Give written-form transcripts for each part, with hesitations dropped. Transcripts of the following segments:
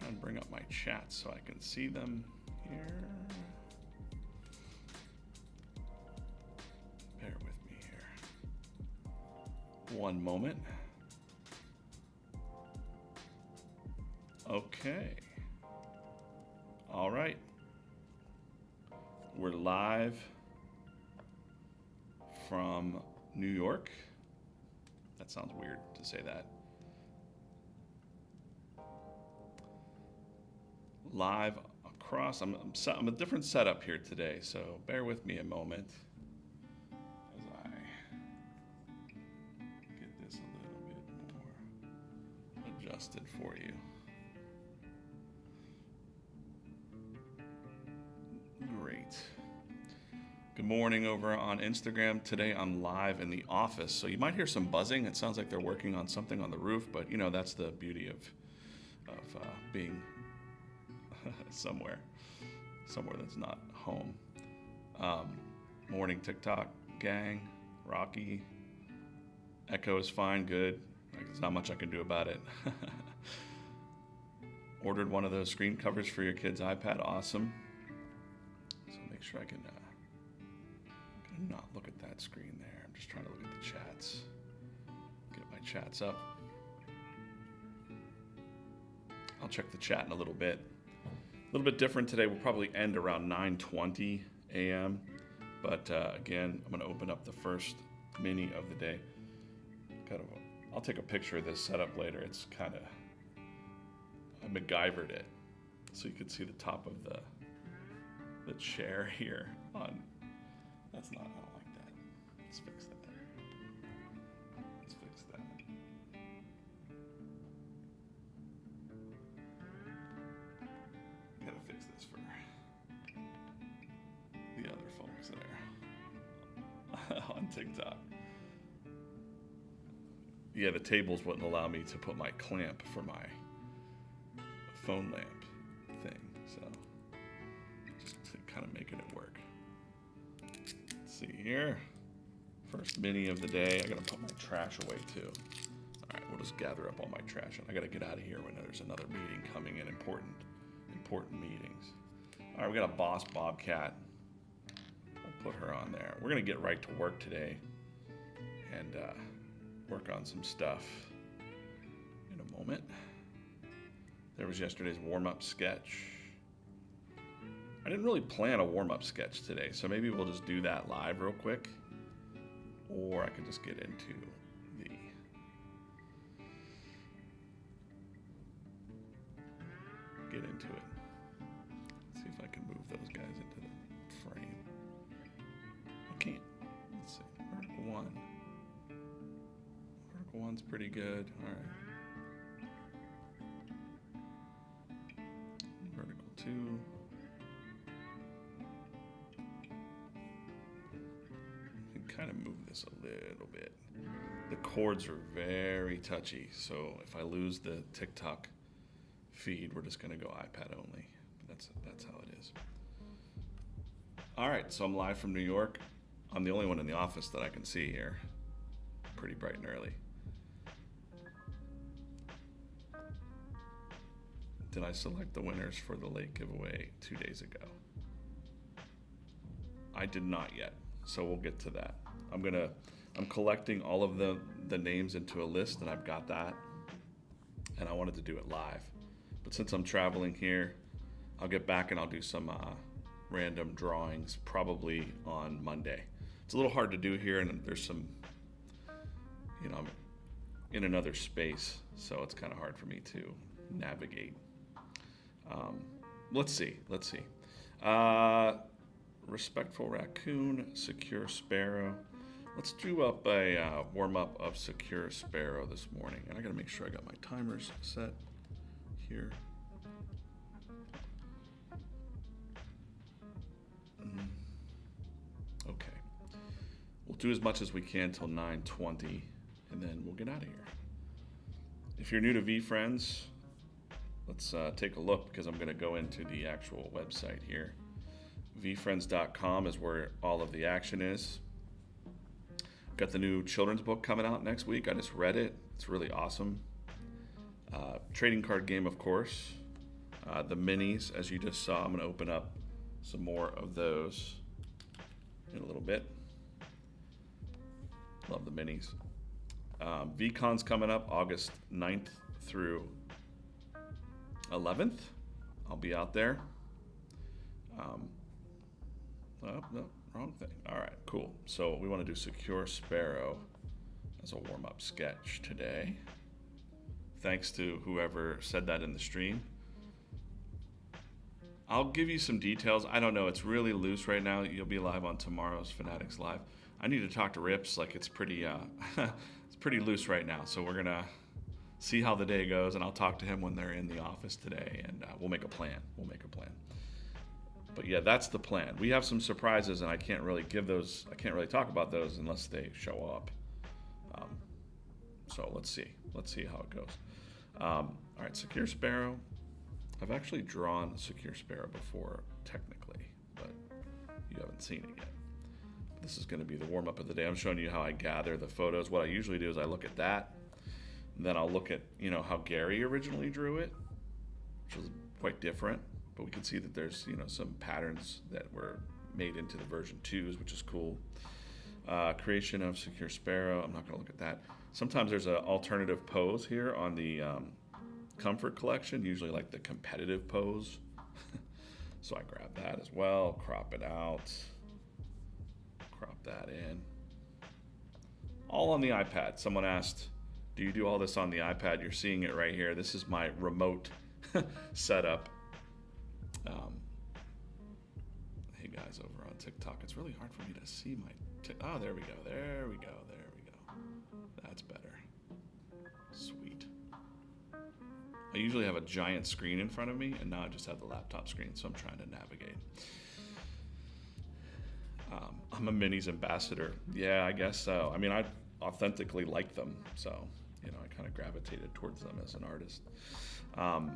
and bring up my chat so I can see them here. Bear with me here. One moment. Okay. All right. We're live from New York. That sounds weird to say that. Live across, I'm a different setup here today, so bear with me a moment as I get this a little bit more adjusted for you. Great. Good morning over on Instagram. Today I'm live in the office, so you might hear some buzzing. It sounds like they're working on something on the roof, but you know, that's the beauty of being somewhere that's not home. Morning TikTok gang, Rocky. Echo is fine, good. There's not much I can do about it. Ordered one of those screen covers for your kid's iPad, awesome. So make sure I can not look at that screen there. I'm just trying to look at the chats. Get my chats up. I'll check the chat in a little bit. A little bit different today. We'll probably end around 9:20 a.m. But again, I'm going to open up the first mini of the day. I'll take a picture of this setup later. It's kind of, I MacGyvered it, so you can see the top of the chair here. That's not. I don't like that. Let's fix that. Let's fix that. Gotta fix this for the other folks there on TikTok. Yeah, the tables wouldn't allow me to put my clamp for my phone lamp thing, so just kind of making it work. Let's see here. First mini of the day. I gotta put my trash away too. All right, we'll just gather up all my trash, and I gotta get out of here when there's another meeting coming in. Important meetings. All right, we got a boss Bobcat. We'll put her on there. We're gonna get right to work today and work on some stuff in a moment. There was yesterday's warm-up sketch. I didn't really plan a warm-up sketch today, so maybe we'll just do that live real quick, or I could just get into it. See if I can move those guys into the frame. I can't. Let's see. Vertical 1. Vertical 1's pretty good. All right. Vertical 2. Kind of move this a little bit. The cords are very touchy, so if I lose the TikTok feed, we're just going to go iPad only. That's how it is. All right, so I'm live from New York. I'm the only one in the office that I can see here. Pretty bright and early. Did I select the winners for the late giveaway 2 days ago? I did not yet, so we'll get to that. I'm collecting all of the names into a list, and I've got that, and I wanted to do it live. But since I'm traveling here, I'll get back and I'll do some random drawings probably on Monday. It's a little hard to do here, and there's some, I'm in another space, so it's kind of hard for me to navigate. Let's see. Respectful Raccoon, Secure Sparrow. Let's do up a warm-up of Secure Sparrow this morning. And I gotta make sure I got my timers set here. Okay. We'll do as much as we can till 9:20, and then we'll get out of here. If you're new to VeeFriends, let's take a look, because I'm gonna go into the actual website here. VeeFriends.com is where all of the action is. Got the new children's book coming out next week. I just read it. It's really awesome. Trading card game, of course. The minis, as you just saw, I'm going to open up some more of those in a little bit. Love the minis. VCon's coming up August 9th through 11th. I'll be out there. Oh, no, wrong thing. All right, cool. So we want to do Secure Sparrow as a warm-up sketch today. Thanks to whoever said that in the stream. I'll give you some details. I don't know. It's really loose right now. You'll be live on tomorrow's Fanatics Live. I need to talk to Rips. Like, it's pretty it's pretty loose right now. So we're gonna see how the day goes, and I'll talk to him when they're in the office today, and we'll make a plan. But yeah, that's the plan. We have some surprises, and I can't really talk about those unless they show up. So let's see how it goes. All right, Secure Sparrow. I've actually drawn Secure Sparrow before, technically, but you haven't seen it yet. This is going to be the warm-up of the day. I'm showing you how I gather the photos. What I usually do is I look at that, and then I'll look at, how Gary originally drew it, which was quite different, but we can see that there's, some patterns that were made into the version 2s, which is cool. Creation of Secure Sparrow. I'm not going to look at that. Sometimes there's an alternative pose here on the Comfort collection, usually like the competitive pose. So I grab that as well, crop it out, crop that in. All on the iPad. Someone asked, do you do all this on the iPad? You're seeing it right here. This is my remote setup. Hey guys over on TikTok, it's really hard for me to see my oh, there we go. That's better. Sweet. I usually have a giant screen in front of me, and now I just have the laptop screen, so I'm trying to navigate. I'm a Minis ambassador. Yeah, I guess so. I mean, I authentically like them, so, I kind of gravitated towards them as an artist. All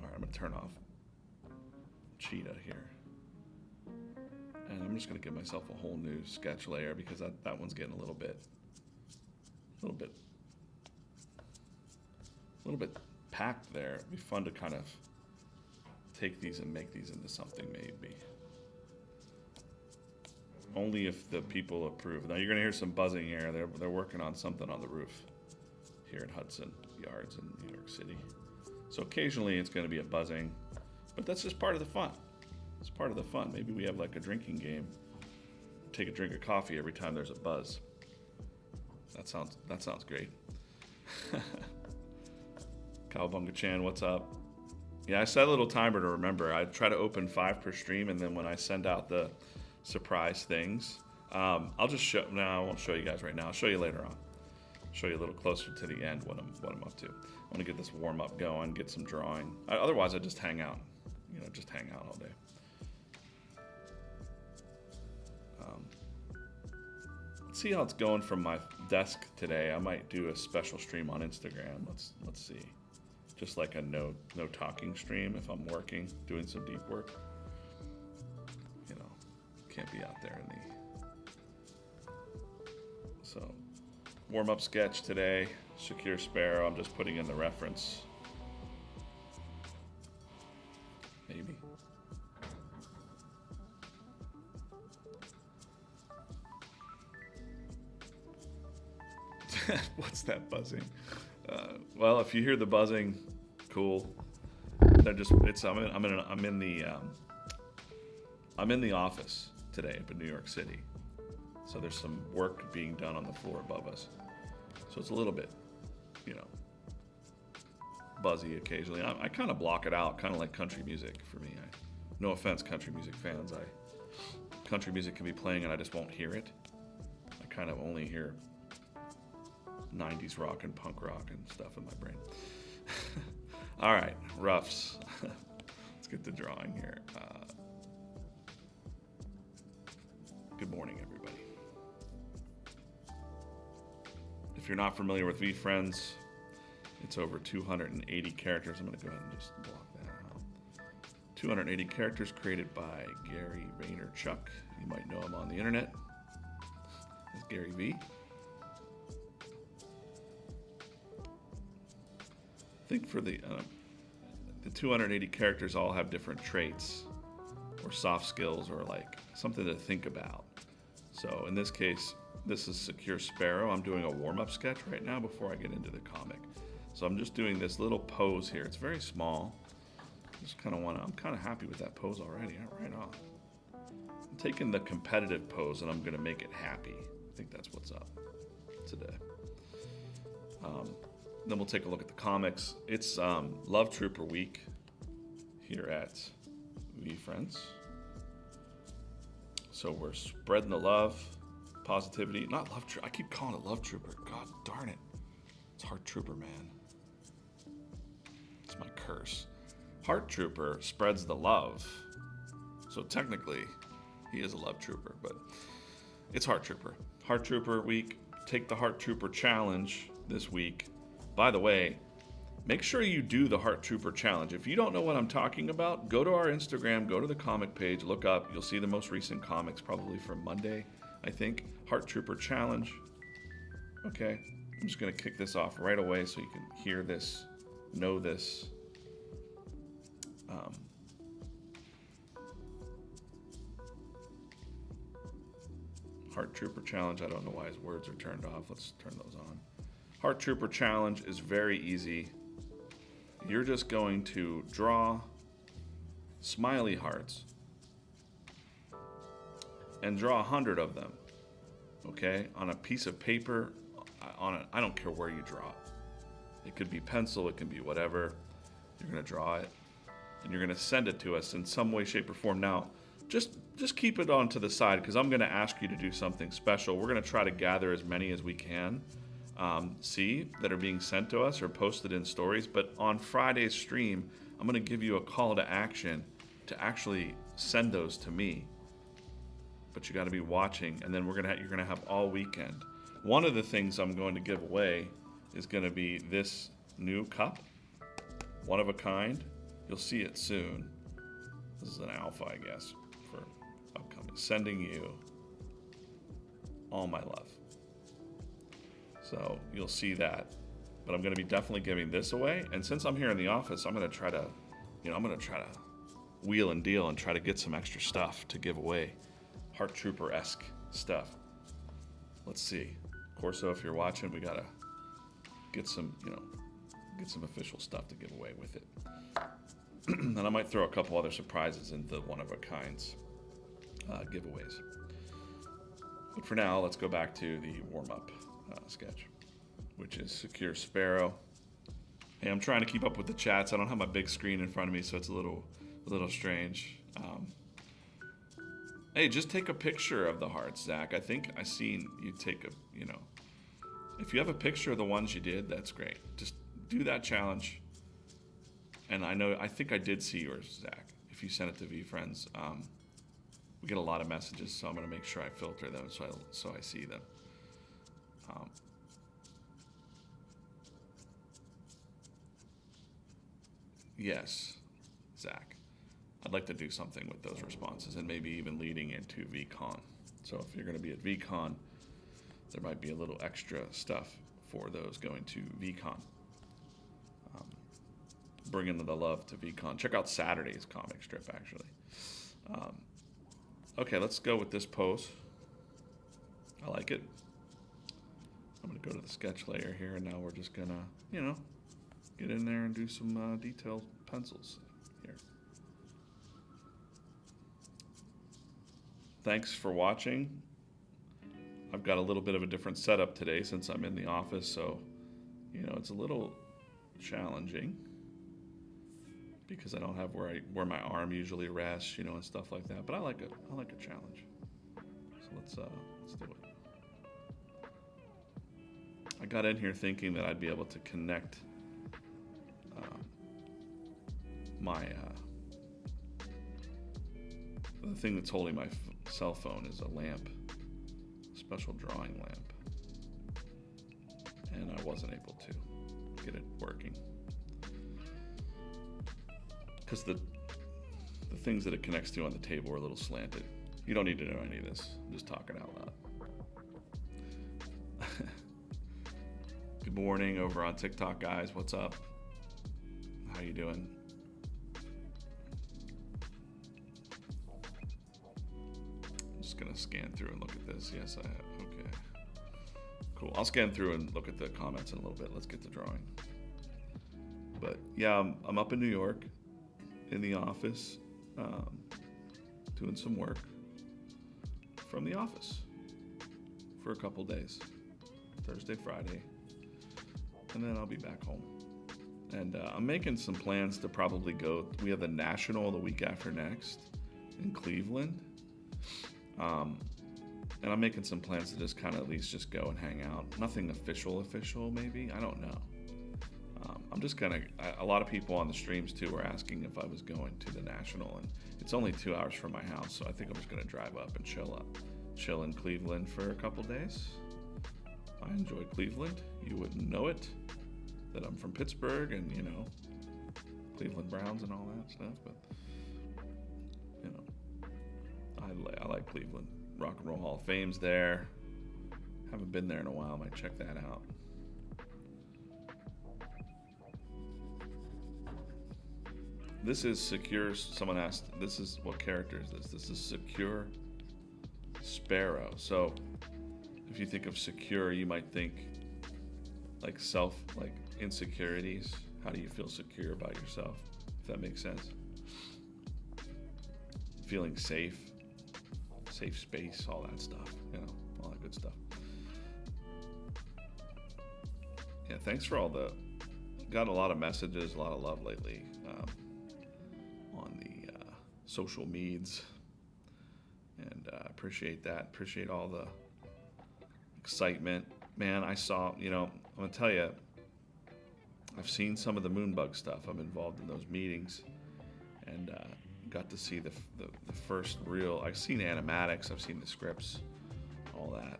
right, I'm going to turn off Cheetah here. And I'm just going to give myself a whole new sketch layer because that one's getting a little bit packed there. It'd be fun to kind of take these and make these into something maybe. Only if the people approve. Now you're gonna hear some buzzing here. They're working on something on the roof here in Hudson Yards in New York City. So occasionally it's gonna be a buzzing, but that's just part of the fun. It's part of the fun. Maybe we have like a drinking game. Take a drink of coffee every time there's a buzz. That sounds great. Cowabunga Chan, what's up? Yeah, I set a little timer to remember. I try to open 5 per stream, and then when I send out the surprise things, I'll just show. No, I won't show you guys right now. I'll show you later on. Show you a little closer to the end what I'm up to. I want to get this warm up going, get some drawing. Otherwise, I just hang out. Just hang out all day. Let's see how it's going from my desk today. I might do a special stream on Instagram. Let's see. Just like a no talking stream if I'm working, doing some deep work. Can't be out there in the... So, warm-up sketch today, Secure Sparrow. I'm just putting in the reference. Maybe. What's that buzzing? Well, if you hear the buzzing, cool. They're just I'm in the office today up in New York City. So there's some work being done on the floor above us. So it's a little bit, buzzy occasionally. I kind of block it out, kind of like country music for me. No offense, country music fans. Country music can be playing and I just won't hear it. I kind of only hear 90s rock and punk rock and stuff in my brain. All right, roughs. Let's get the drawing here. Good morning, everybody. If you're not familiar with VeeFriends, it's over 280 characters. I'm going to go ahead and just block that out. 280 characters created by Gary Vaynerchuk. You might know him on the internet as Gary V. think for the 280 characters all have different traits or soft skills or like something to think about. So in this case, this is Secure Sparrow. I'm doing a warm-up sketch right now before I get into the comic. So I'm just doing this little pose here. It's very small. I'm kind of happy with that pose already. Right on. I'm taking the competitive pose and I'm going to make it happy. I think that's what's up today. Then we'll take a look at the comics. It's Love Trooper week here at VeeFriends. So we're spreading the love, positivity. Not Love Trooper. I keep calling it Love Trooper. God darn it. It's Heart Trooper, man. It's my curse. Heart Trooper spreads the love. So technically, he is a Love Trooper, but it's Heart Trooper. Heart Trooper week. Take the Heart Trooper challenge this week. By the way, make sure you do the Heart Trooper challenge. If you don't know what I'm talking about, go to our Instagram, go to the comic page, look up. You'll see the most recent comics, probably from Monday, I think. Heart Trooper challenge. Okay, I'm just going to kick this off right away so you can hear this, know this. Heart Trooper challenge. I don't know why his words are turned off. Let's turn those on. Heart Trooper challenge is very easy. You're just going to draw smiley hearts and draw 100 of them, okay, on a piece of paper. I don't care where you draw it. It could be pencil, it can be whatever. You're going to draw it and you're going to send it to us in some way, shape, or form. Now, just keep it on to the side because I'm going to ask you to do something special. We're going to try to gather as many as we can. That are being sent to us or posted in stories, but on Friday's stream I'm going to give you a call to action to actually send those to me, but you got to be watching, and then you're going to have all weekend. One of the things I'm going to give away is going to be this new cup, one of a kind. You'll see it soon. This is an alpha, I guess, for upcoming. Sending you all my love. So you'll see that, but I'm going to be definitely giving this away. And since I'm here in the office, I'm going to try to wheel and deal and try to get some extra stuff to give away, Heart Trooper-esque stuff. Let's see, Corso, if you're watching, we gotta get some official stuff to give away with it. And I might throw a couple other surprises into one of a kinds giveaways. But for now, let's go back to the warm-up sketch, which is Secure Sparrow. Hey, I'm trying to keep up with the chats. I don't have my big screen in front of me, so it's a little strange. Hey, just take a picture of the hearts, Zach. I think I seen you take if you have a picture of the ones you did, that's great. Just do that challenge. And I think I did see yours, Zach. If you sent it to VeeFriends, we get a lot of messages, so I'm going to make sure I filter them so I see them. Yes, Zach. I'd like to do something with those responses and maybe even leading into VCon. So if you're going to be at VCon, there might be a little extra stuff for those going to VCon. Bringing the love to VCon. Check out Saturday's comic strip, actually. Okay, let's go with this pose. I like it. I'm going to go to the sketch layer here, and now we're just going to, get in there and do some detailed pencils here. Thanks for watching. I've got a little bit of a different setup today since I'm in the office, so, it's a little challenging because I don't have where my arm usually rests, and stuff like that. But I like a challenge. So let's do it. I got in here thinking that I'd be able to connect the thing that's holding my cell phone is a lamp, a special drawing lamp, and I wasn't able to get it working because the things that it connects to on the table are a little slanted. You don't need to know any of this. I'm just talking out loud. Good morning over on TikTok, guys. What's up? How you doing? I'm just gonna scan through and look at this. Yes, I have. Okay. Cool. I'll scan through and look at the comments in a little bit. Let's get to drawing. But yeah, I'm up in New York, in the office, doing some work from the office for a couple days, Thursday, Friday, and then I'll be back home. And I'm making some plans to probably go. We have the National the week after next in Cleveland. And I'm making some plans to just kind of at least just go and hang out. Nothing official, maybe. I don't know. I'm just gonna. A lot of people on the streams too were asking if I was going to the National, and it's only 2 hours from my house, so I think I'm just gonna drive up and chill in Cleveland for a couple days. I enjoy Cleveland. You wouldn't know it that I'm from Pittsburgh and Cleveland Browns and all that stuff, but I like Cleveland. Rock and Roll Hall of Fame's there. Haven't been there in a while. Might check that out. This is Secure. Someone asked, this is what character is this? This is Secure Sparrow. So if you think of secure, you might think like insecurities. How do you feel secure about yourself? If that makes sense. Feeling safe space, all that stuff, all that good stuff. Yeah, thanks for got a lot of messages, a lot of love lately on the social medias, and appreciate that. Appreciate all the excitement. Man, I saw, I'm gonna tell you, I've seen some of the Moonbug stuff. I'm involved in those meetings, and got to see the first real. I've seen animatics, I've seen the scripts, all that,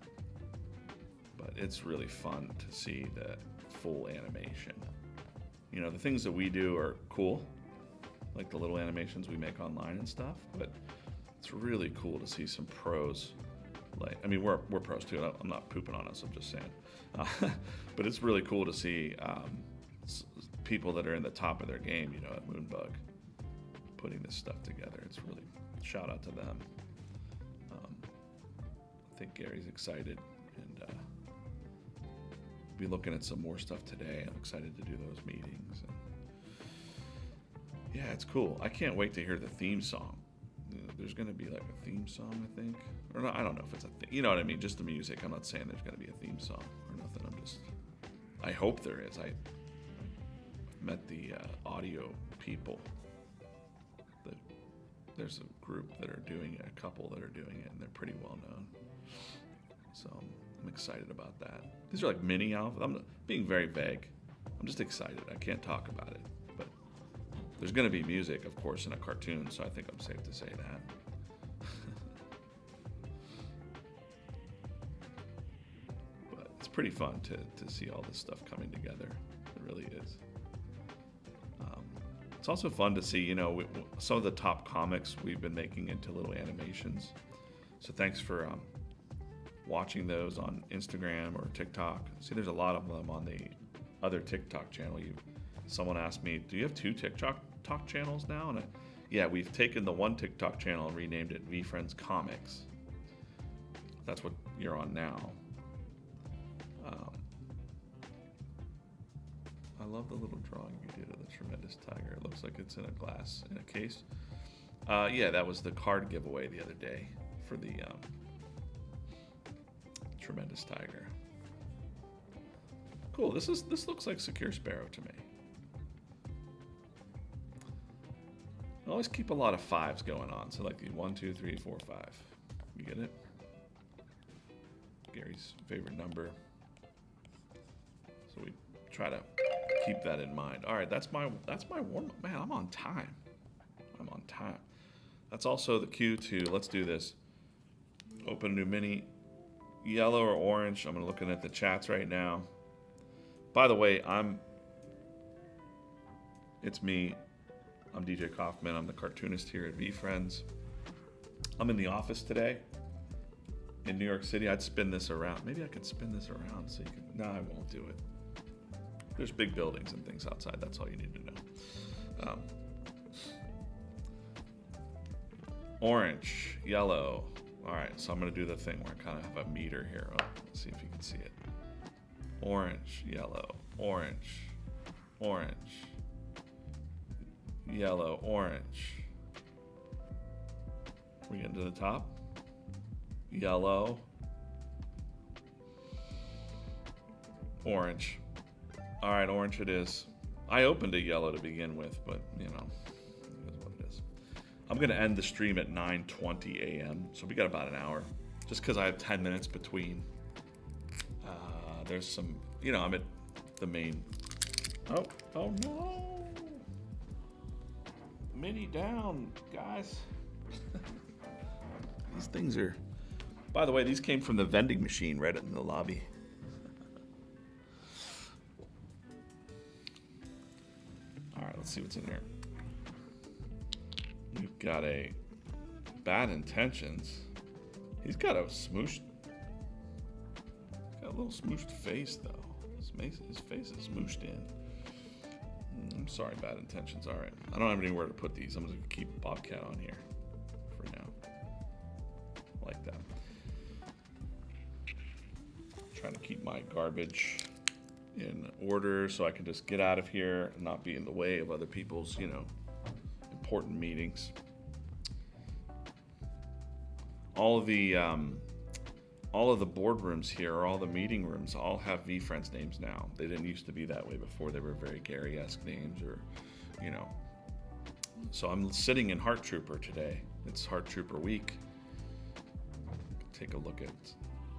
but it's really fun to see the full animation. The things that we do are cool, like the little animations we make online and stuff, but it's really cool to see some pros. We're pros too. I'm not pooping on us, I'm just saying. But it's really cool to see people that are in the top of their game, at Moonbug, putting this stuff together. It's really, shout out to them. I think Gary's excited, and be looking at some more stuff today. I'm excited to do those meetings. And yeah, it's cool. I can't wait to hear the theme song. There's going to be like a theme song, I think. Or not, I don't know if it's a thing. You know what I mean? Just the music. I'm not saying there's going to be a theme song or nothing. I hope there is. I met the audio people. There's a group that are doing it, a couple that are doing it, and they're pretty well known. So I'm excited about that. These are like mini alpha. I'm being very vague. I'm just excited. I can't talk about it. But there's going to be music, of course, in a cartoon, so I think I'm safe to say that. But it's pretty fun to see all this stuff coming together. It really is. It's also fun to see, some of the top comics we've been making into little animations. So thanks for watching those on Instagram or TikTok. See, there's a lot of them on the other TikTok channel. Someone asked me, do you have 2 TikTok channels now? And yeah, we've taken the one TikTok channel and renamed it VeeFriends Comics. That's what you're on now. I love the little drawing you did of the tremendous tiger. It looks like it's in a case. Yeah, that was the card giveaway the other day for the tremendous tiger. Cool. This looks like Secure Sparrow to me. I always keep a lot of 5s going on. So like the 1, 2, 3, 4, 5. You get it? Gary's favorite number. So we try to keep that in mind. All right, that's my warm-up. Man, I'm on time. That's also the cue to, let's do this. Open a new mini. Yellow or orange. I'm looking at the chats right now. By the way, it's me. I'm DJ Kaufman. I'm the cartoonist here at VeeFriends. I'm in the office today in New York City. I'd spin this around. Maybe I could spin this around so you can, no, I won't do it. There's big buildings and things outside. That's all you need to know. Orange, yellow. All right, so I'm gonna do the thing where I kind of have a meter here. Oh, let's see if you can see it. Orange, yellow, orange, orange, yellow, orange. We getting to the top? Yellow, orange. All right, orange it is. I opened a yellow to begin with, but you know, it is what it is. I'm gonna end the stream at 9:20 a.m. So we got about an hour, just because I have 10 minutes between. There's some, you know, I'm at the main. Oh no! Mini down, guys. These things are. By the way, these came from the vending machine right in the lobby. All right, let's see what's in here. We've got a Bad Intentions. He's got a smooshed. Got a little smooshed face though. His face is smooshed in. I'm sorry, Bad Intentions. All right, I don't have anywhere to put these. I'm gonna keep Bobcat on here for now, like that. Trying to keep my garbage in order so I can just get out of here and not be in the way of other people's, you know, important meetings. All of the boardrooms here, or all the meeting rooms, all have VeeFriends names now. They didn't used to be that way before. They were very Gary-esque names, or, you know. So I'm sitting in Heart Trooper today. It's Heart Trooper week. Take a look at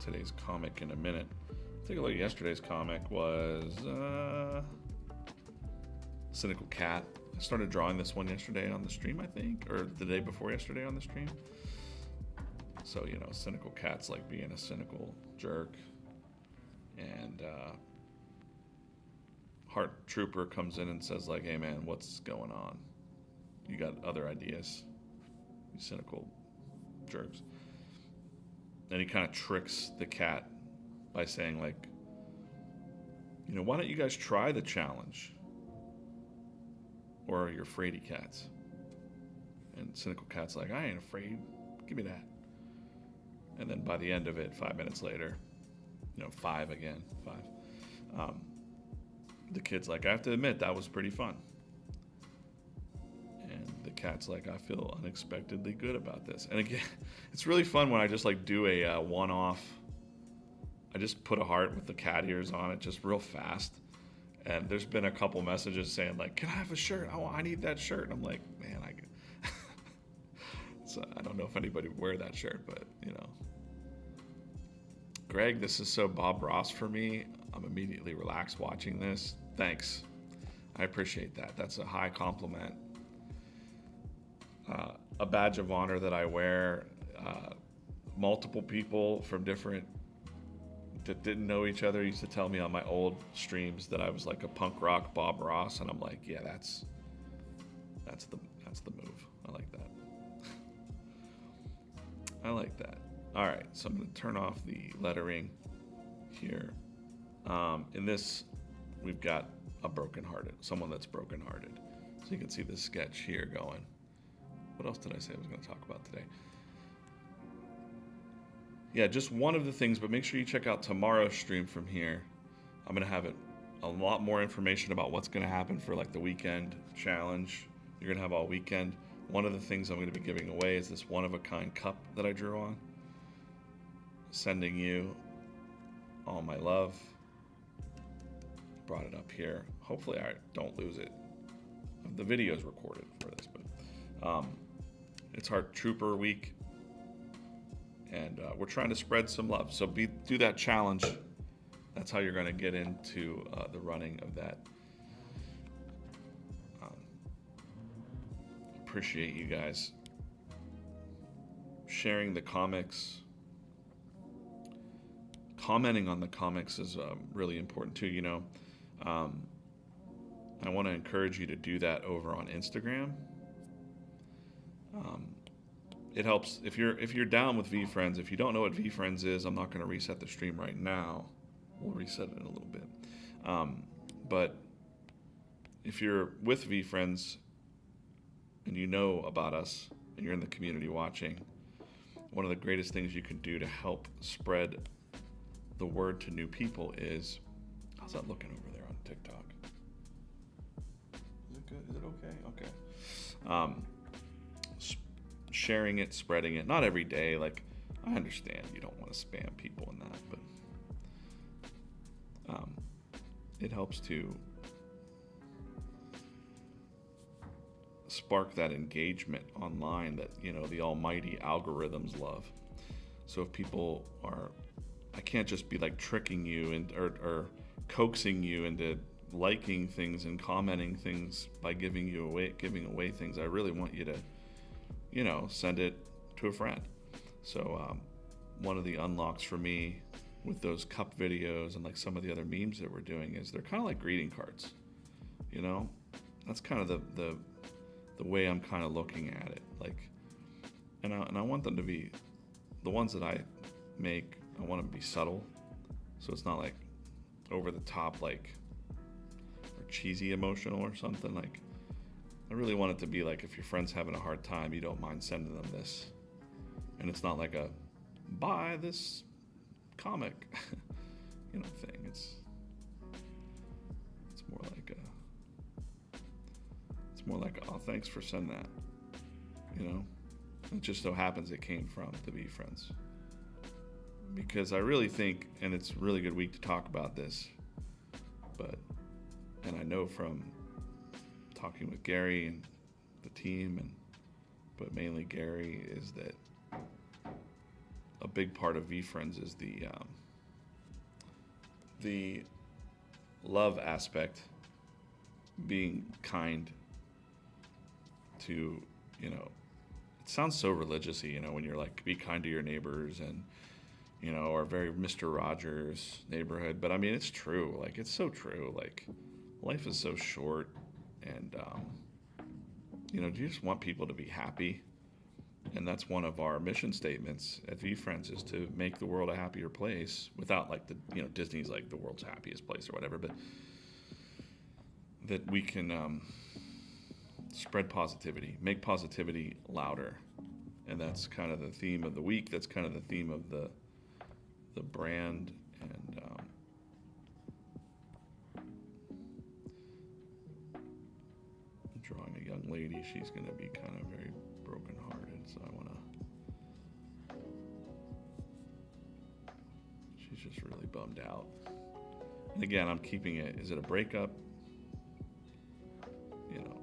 today's comic in a minute. Take a look at yesterday's comic. Was Cynical Cat. I started drawing this one yesterday on the stream, I think, or the day before yesterday on the stream. So, you know, Cynical Cat's like being a cynical jerk. And Heart Trooper comes in and says like, hey man, what's going on? You got other ideas, you cynical jerks. And he kind of tricks the cat by saying like, you know, why don't you guys try the challenge? Or you're fraidy cats. And Cynical Cat's like, I ain't afraid. Give me that. And then by the end of it, 5 minutes later, you know, five, the kid's like, I have to admit, that was pretty fun. And the cat's like, I feel unexpectedly good about this. And again, it's really fun when I just like do a one-off. I just put a heart with the cat ears on it just real fast. And there's been a couple messages saying like, can I have a shirt? Oh, I need that shirt. And I'm like, man, so I don't know if anybody would wear that shirt, but you know. Greg, this is so Bob Ross for me. I'm immediately relaxed watching this. Thanks. I appreciate that. That's a high compliment. A badge of honor that I wear. Multiple people from different that didn't know each other used to tell me on my old streams that I was like a punk rock Bob Ross, and I'm like, yeah, that's the move. I like that. I like that. All right, so I'm going to turn off the lettering here. In this, we've got someone that's brokenhearted. So you can see this sketch here going. What else did I say I was going to talk about today? Yeah, just one of the things, but make sure you check out tomorrow's stream from here. I'm going to have a lot more information about what's going to happen for like the weekend challenge. You're going to have all weekend. One of the things I'm going to be giving away is this one-of-a-kind cup that I drew on. Sending you all my love. Brought it up here. Hopefully I don't lose it. The video is recorded for this, but it's Heart Trooper week. And we're trying to spread some love. So do that challenge. That's how you're going to get into the running of that. Appreciate you guys sharing the comics. Commenting on the comics is really important too. You know, I want to encourage you to do that over on Instagram. It helps if you're down with VeeFriends. If you don't know what VeeFriends is, I'm not going to reset the stream right now. We'll reset it in a little bit. But if you're with VeeFriends and you know about us and you're in the community watching, one of the greatest things you can do to help spread the word to new people is, how's that looking over there on TikTok? Is it good? Is it okay? Okay. Sharing it, spreading it, not every day. Like, I understand you don't want to spam people in that, but it helps to spark that engagement online that, you know, the almighty algorithms love. So if people are, I can't just be like tricking you and or coaxing you into liking things and commenting things by giving away things. I really want you to, you know, send it to a friend. So one of the unlocks for me with those cup videos and like some of the other memes that we're doing is they're kind of like greeting cards, you know. That's kind of the way I'm kind of looking at it. Like, and I want them to be, the ones that I make, I want them to be subtle, so it's not like over the top, like, or cheesy emotional or something. Like, I really want it to be like, if your friend's having a hard time, you don't mind sending them this, and it's not like a buy this comic you know, thing. It's more like oh, thanks for sending that, you know. It just so happens it came from the VeeFriends, because I really think, and it's a really good week to talk about this, but, and I know from talking with Gary and the team, and but mainly Gary, is that a big part of VeeFriends is the love aspect, being kind to, you know, it sounds so religious-y, you know, when you're like, be kind to your neighbors, and, you know, or very Mr. Rogers neighborhood. But I mean, it's true. Like, it's so true. Like, life is so short, and, you know, you just want people to be happy. And that's one of our mission statements at VeeFriends, is to make the world a happier place, without like the, you know, Disney's like the world's happiest place or whatever, but that we can spread positivity, make positivity louder. And that's kind of the theme of the week. That's kind of the theme of the brand. And I'm drawing a young lady. She's going to be kind of very brokenhearted, so I want to, she's just really bummed out. And again, I'm keeping it, is it a breakup? You know,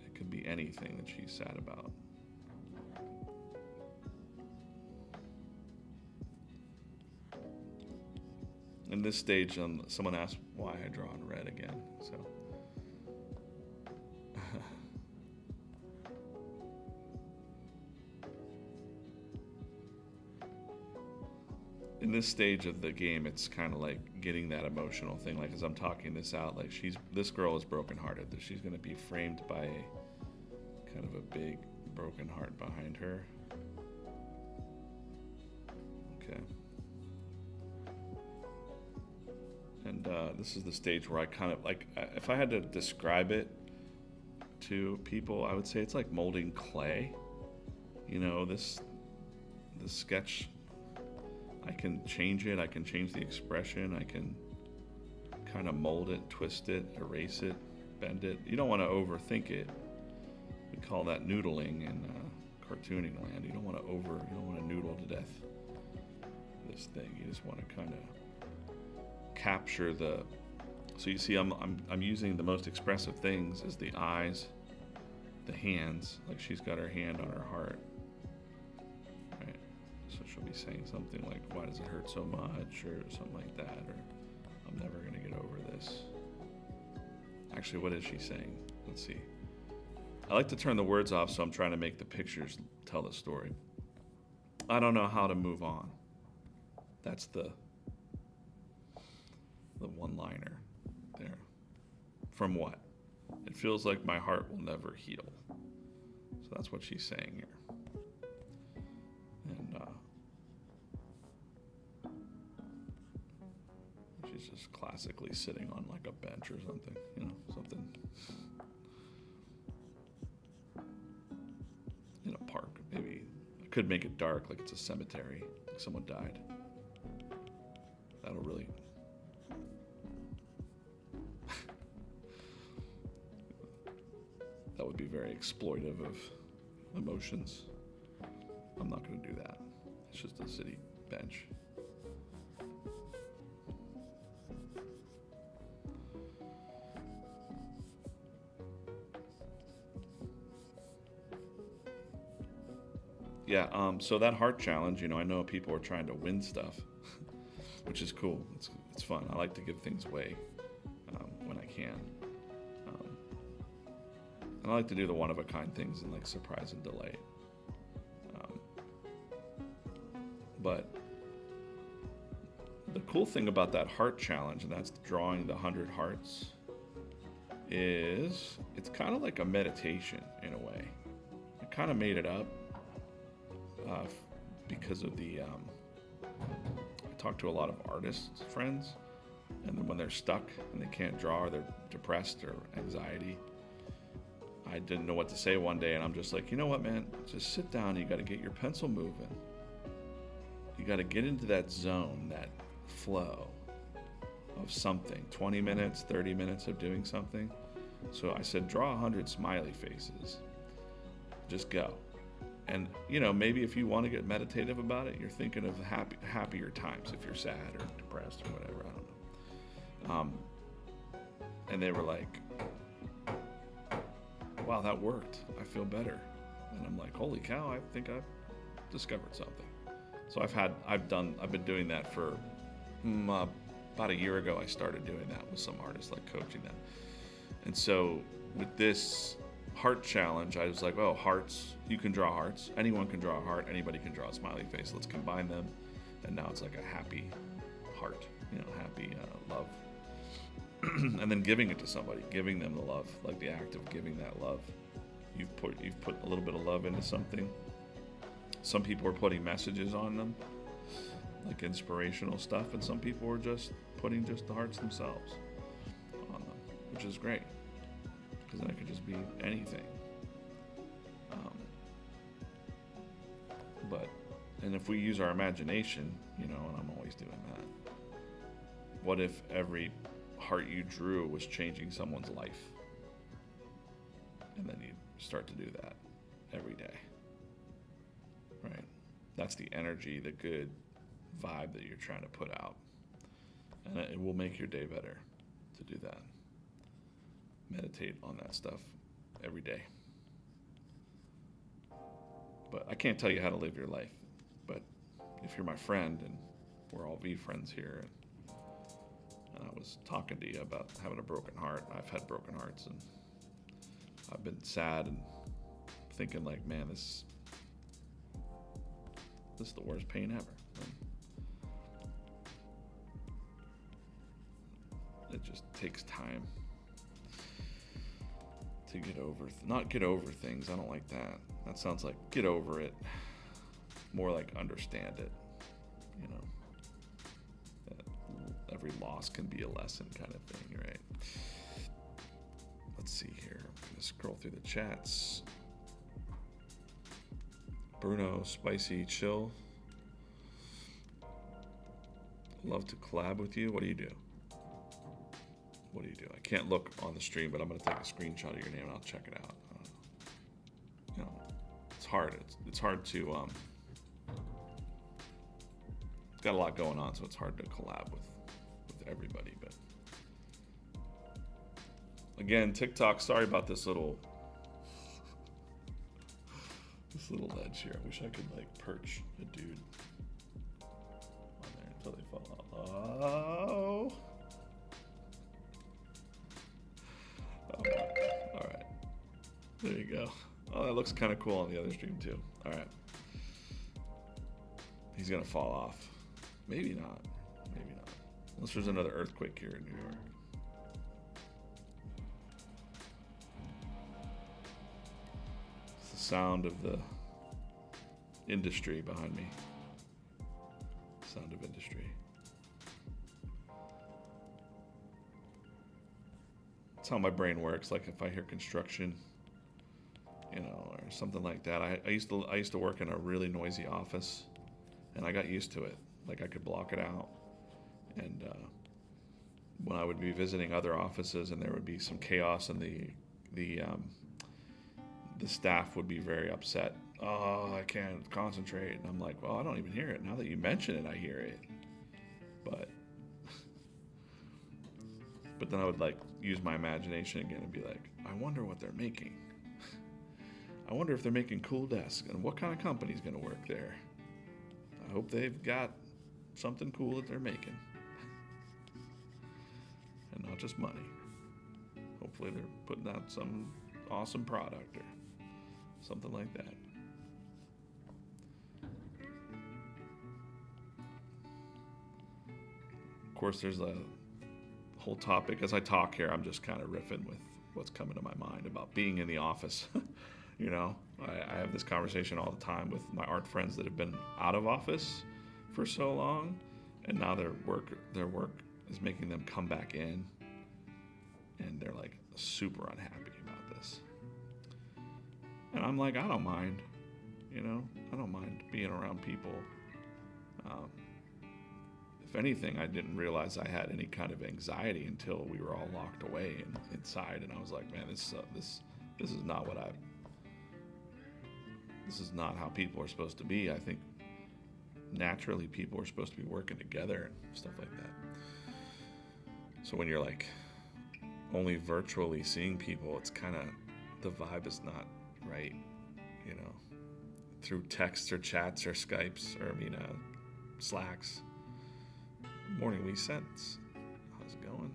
it could be anything that she's sad about. In this stage, someone asked why I draw in red again, so. In this stage of the game, it's kind of like getting that emotional thing. Like, as I'm talking this out, like, this girl is brokenhearted, that she's going to be framed by a kind of a big broken heart behind her. Okay. And this is the stage where I kind of, like, if I had to describe it to people, I would say it's like molding clay. You know, the sketch, I can change it, I can change the expression, I can kind of mold it, twist it, erase it, bend it. You don't want to overthink it. We call that noodling in cartooning land. You don't want to noodle to death this thing. You just want to kind of capture the, so you see I'm using the most expressive things as the eyes, the hands, like she's got her hand on her heart. So she'll be saying something like, why does it hurt so much, or something like that, or I'm never going to get over this. Actually, what is she saying? Let's see. I like to turn the words off, so I'm trying to make the pictures tell the story. I don't know how to move on. That's the one-liner there. From what? It feels like my heart will never heal. So that's what she's saying here. And He's just classically sitting on like a bench or something, you know, something in a park. Maybe I could make it dark, like it's a cemetery, like someone died. That'll really that would be very exploitive of emotions. I'm not going to do that. It's just a city bench. Yeah, so that heart challenge, you know, I know people are trying to win stuff, which is cool. It's fun. I like to give things away when I can. And I like to do the one-of-a-kind things and like surprise and delight. But the cool thing about that heart challenge, and that's drawing the 100 hearts, is it's kind of like a meditation in a way. I kind of made it up because of the I talk to a lot of artists friends, and then when they're stuck and they can't draw or they're depressed or anxiety, I didn't know what to say one day, and I'm just like, you know what, man, just sit down. You got to get your pencil moving. You got to get into that zone, that flow of something. 20 minutes, 30 minutes of doing something. So I said, draw 100 smiley faces. Just go. And, you know, maybe if you want to get meditative about it, you're thinking of happier times if you're sad or depressed or whatever. I don't know. And they were like, wow, that worked. I feel better. And I'm like, holy cow, I think I've discovered something. So I've been doing that for about a year ago. I started doing that with some artists, like coaching them. And so with this heart challenge, I was like, oh, hearts, you can draw hearts. Anyone can draw a heart. Anybody can draw a smiley face. Let's combine them. And now it's like a happy heart, you know, happy love. And then giving it to somebody, giving them the love, like the act of giving that love. You've put a little bit of love into something. Some people are putting messages on them, like inspirational stuff, and some people are just putting just the hearts themselves on them, which is great, because then it could just be anything. And if we use our imagination, you know, and I'm always doing that, what if every heart you drew was changing someone's life? And then you start to do that every day. Right? That's the energy, the good vibe that you're trying to put out. And it will make your day better to do that. Meditate on that stuff every day. But I can't tell you how to live your life. But if you're my friend, and we're all VeeFriends here, and I was talking to you about having a broken heart. I've had broken hearts, and I've been sad and thinking like, man, this is the worst pain ever. It just takes time to get over, not get over things. I don't like that. That sounds like get over it. More like understand it. You know, that every loss can be a lesson kind of thing, right? Let's see here. I'm gonna scroll through the chats. Bruno, spicy chill. Love to collab with you. What do you do? What do you do? I can't look on the stream, but I'm gonna take a screenshot of your name and I'll check it out. You know, it's hard. It's hard to it's got a lot going on, so it's hard to collab with everybody. But again, TikTok. Sorry about this little ledge here. I wish I could like perch a dude on there until they fall out. Oh. All right. There you go. Oh, that looks kind of cool on the other stream too. All right. He's gonna fall off. Maybe not. Maybe not. Unless there's another earthquake here in New York. It's the sound of the industry behind me. Sound of industry. how my brain works. Like if I hear construction, you know, or something like that. I used to work in a really noisy office, and I got used to it. Like I could block it out. And when I would be visiting other offices and there would be some chaos, and the staff would be very upset. Oh, I can't concentrate. And I'm like, well, I don't even hear it. Now that you mention it, I hear it. But then I would like use my imagination again and be like, I wonder what they're making. I wonder if they're making cool desks, and what kind of company's going to work there. I hope they've got something cool that they're making. And not just money. Hopefully they're putting out some awesome product or something like that. Of course, there's a whole topic. As I talk here, I'm just kind of riffing with what's coming to my mind about being in the office. You know, I have this conversation all the time with my art friends that have been out of office for so long, and now their work is making them come back in, and they're like super unhappy about this. And I'm like, I don't mind, you know, I don't mind being around people. If anything, I didn't realize I had any kind of anxiety until we were all locked away and inside, and I was like, man, this is not what this is not how people are supposed to be. I think naturally people are supposed to be working together and stuff like that. So when you're like only virtually seeing people, it's kind of, the vibe is not right, you know, through texts or chats or Skypes or Slacks. Morning, Lee Sense. How's it going?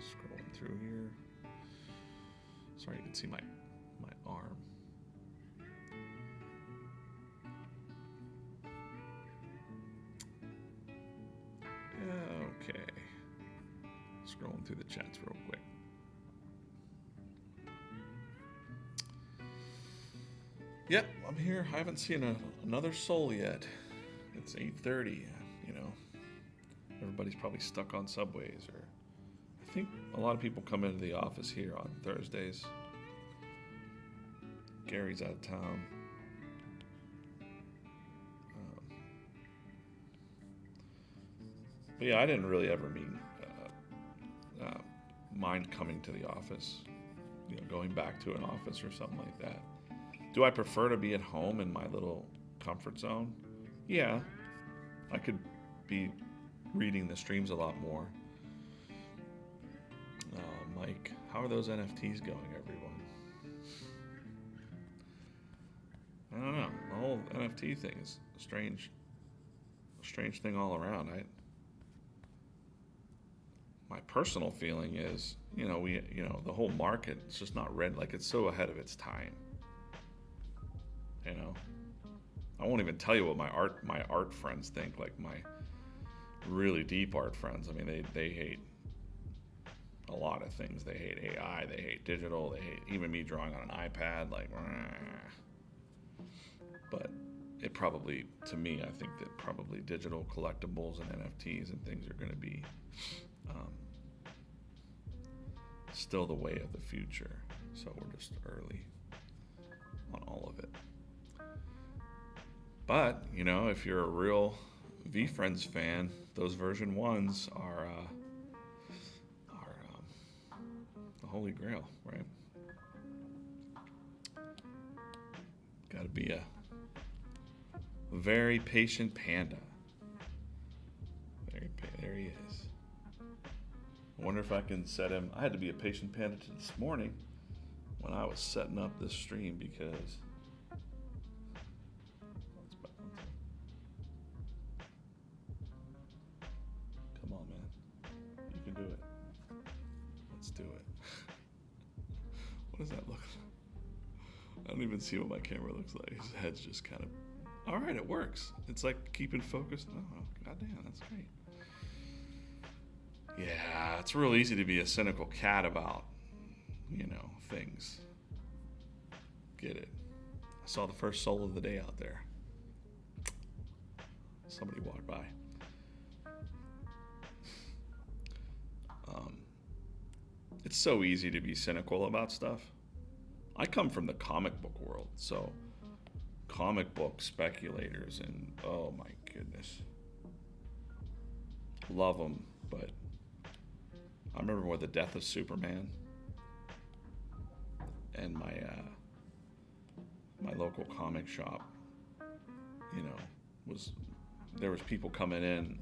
Scrolling through here. Sorry, you can see my arm. Okay. Scrolling through the chats real quick. Yep, I'm here. I haven't seen another soul yet. It's 8:30, you know. Everybody's probably stuck on subways, or I think a lot of people come into the office here on Thursdays. Gary's out of town. But yeah, I didn't really ever mind coming to the office, you know, going back to an office or something like that. Do I prefer to be at home in my little comfort zone? Yeah, I could be reading the streams a lot more. Mike, how are those NFTs going, everyone? I don't know. The whole NFT thing is a strange thing all around. My personal feeling is, you know, the whole market is just not ready. Like, it's so ahead of its time. You know, I won't even tell you what my art friends think. Like my really deep art friends. I mean, they hate a lot of things. They hate AI. They hate digital. They hate even me drawing on an iPad. Like, but it probably, to me, I think that probably digital collectibles and NFTs and things are going to be still the way of the future. So we're just early on all of it. But, you know, if you're a real VeeFriends fan, those version 1s are the holy grail, right? Got to be a very patient panda. There he is. I wonder if I can set him. I had to be a patient panda this morning when I was setting up this stream because come on, man. You can do it. Let's do it. What does that look like? I don't even see what my camera looks like. His head's just kind of... All right, it works. It's like keeping focused. Oh, goddamn, that's great. Yeah, it's real easy to be a cynical cat about, you know, things. Get it. I saw the first soul of the day out there. Somebody walked by. it's so easy to be cynical about stuff. I come from the comic book world, so comic book speculators and oh my goodness, love them. But I remember with the death of Superman, and my local comic shop, you know, there was people coming in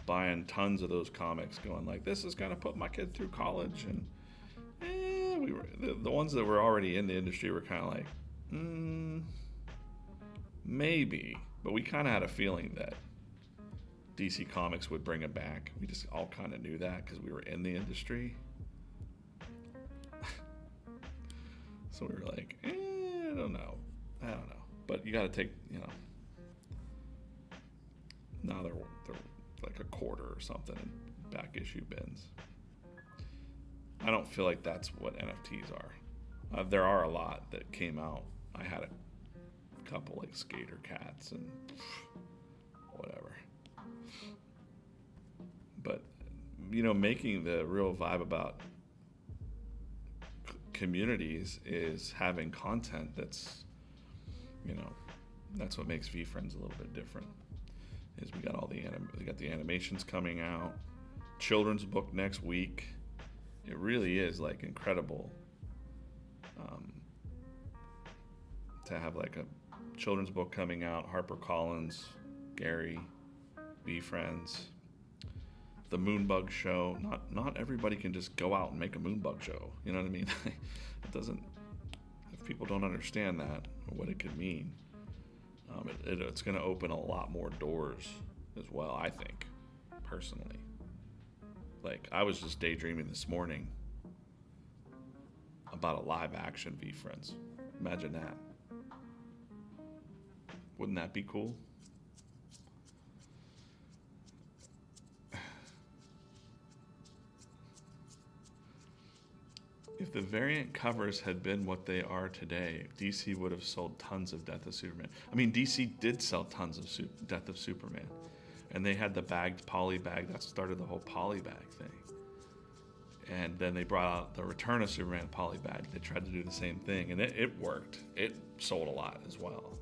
buying tons of those comics, going like, this is gonna put my kid through college. And we were the ones that were already in the industry were kind of like, maybe, but we kind of had a feeling that DC Comics would bring it back. We just all kind of knew that because we were in the industry. So we were like, I don't know. But you got to take, you know, now they're like a quarter or something in back issue bins. I don't feel like that's what NFTs are. There are a lot that came out. I had a couple like Skater Cats and whatever. But, you know, making the real vibe about communities is having content that's, you know, that's what makes VeeFriends a little bit different. Is we got all we got the animations coming out, children's book next week. It really is like incredible to have like a children's book coming out. HarperCollins, Gary, VeeFriends, the Moonbug show. Not everybody can just go out and make a Moonbug show. You know what I mean? It doesn't. If people don't understand that or what it could mean, it's going to open a lot more doors as well. I think, personally. Like, I was just daydreaming this morning about a live action VeeFriends. Imagine that. Wouldn't that be cool? If the variant covers had been what they are today, DC would have sold tons of Death of Superman. I mean, DC did sell tons of Death of Superman. And they had the bagged poly bag that started the whole poly bag thing. And then they brought out the Return of Superman poly bag. They tried to do the same thing, and it worked. It sold a lot as well.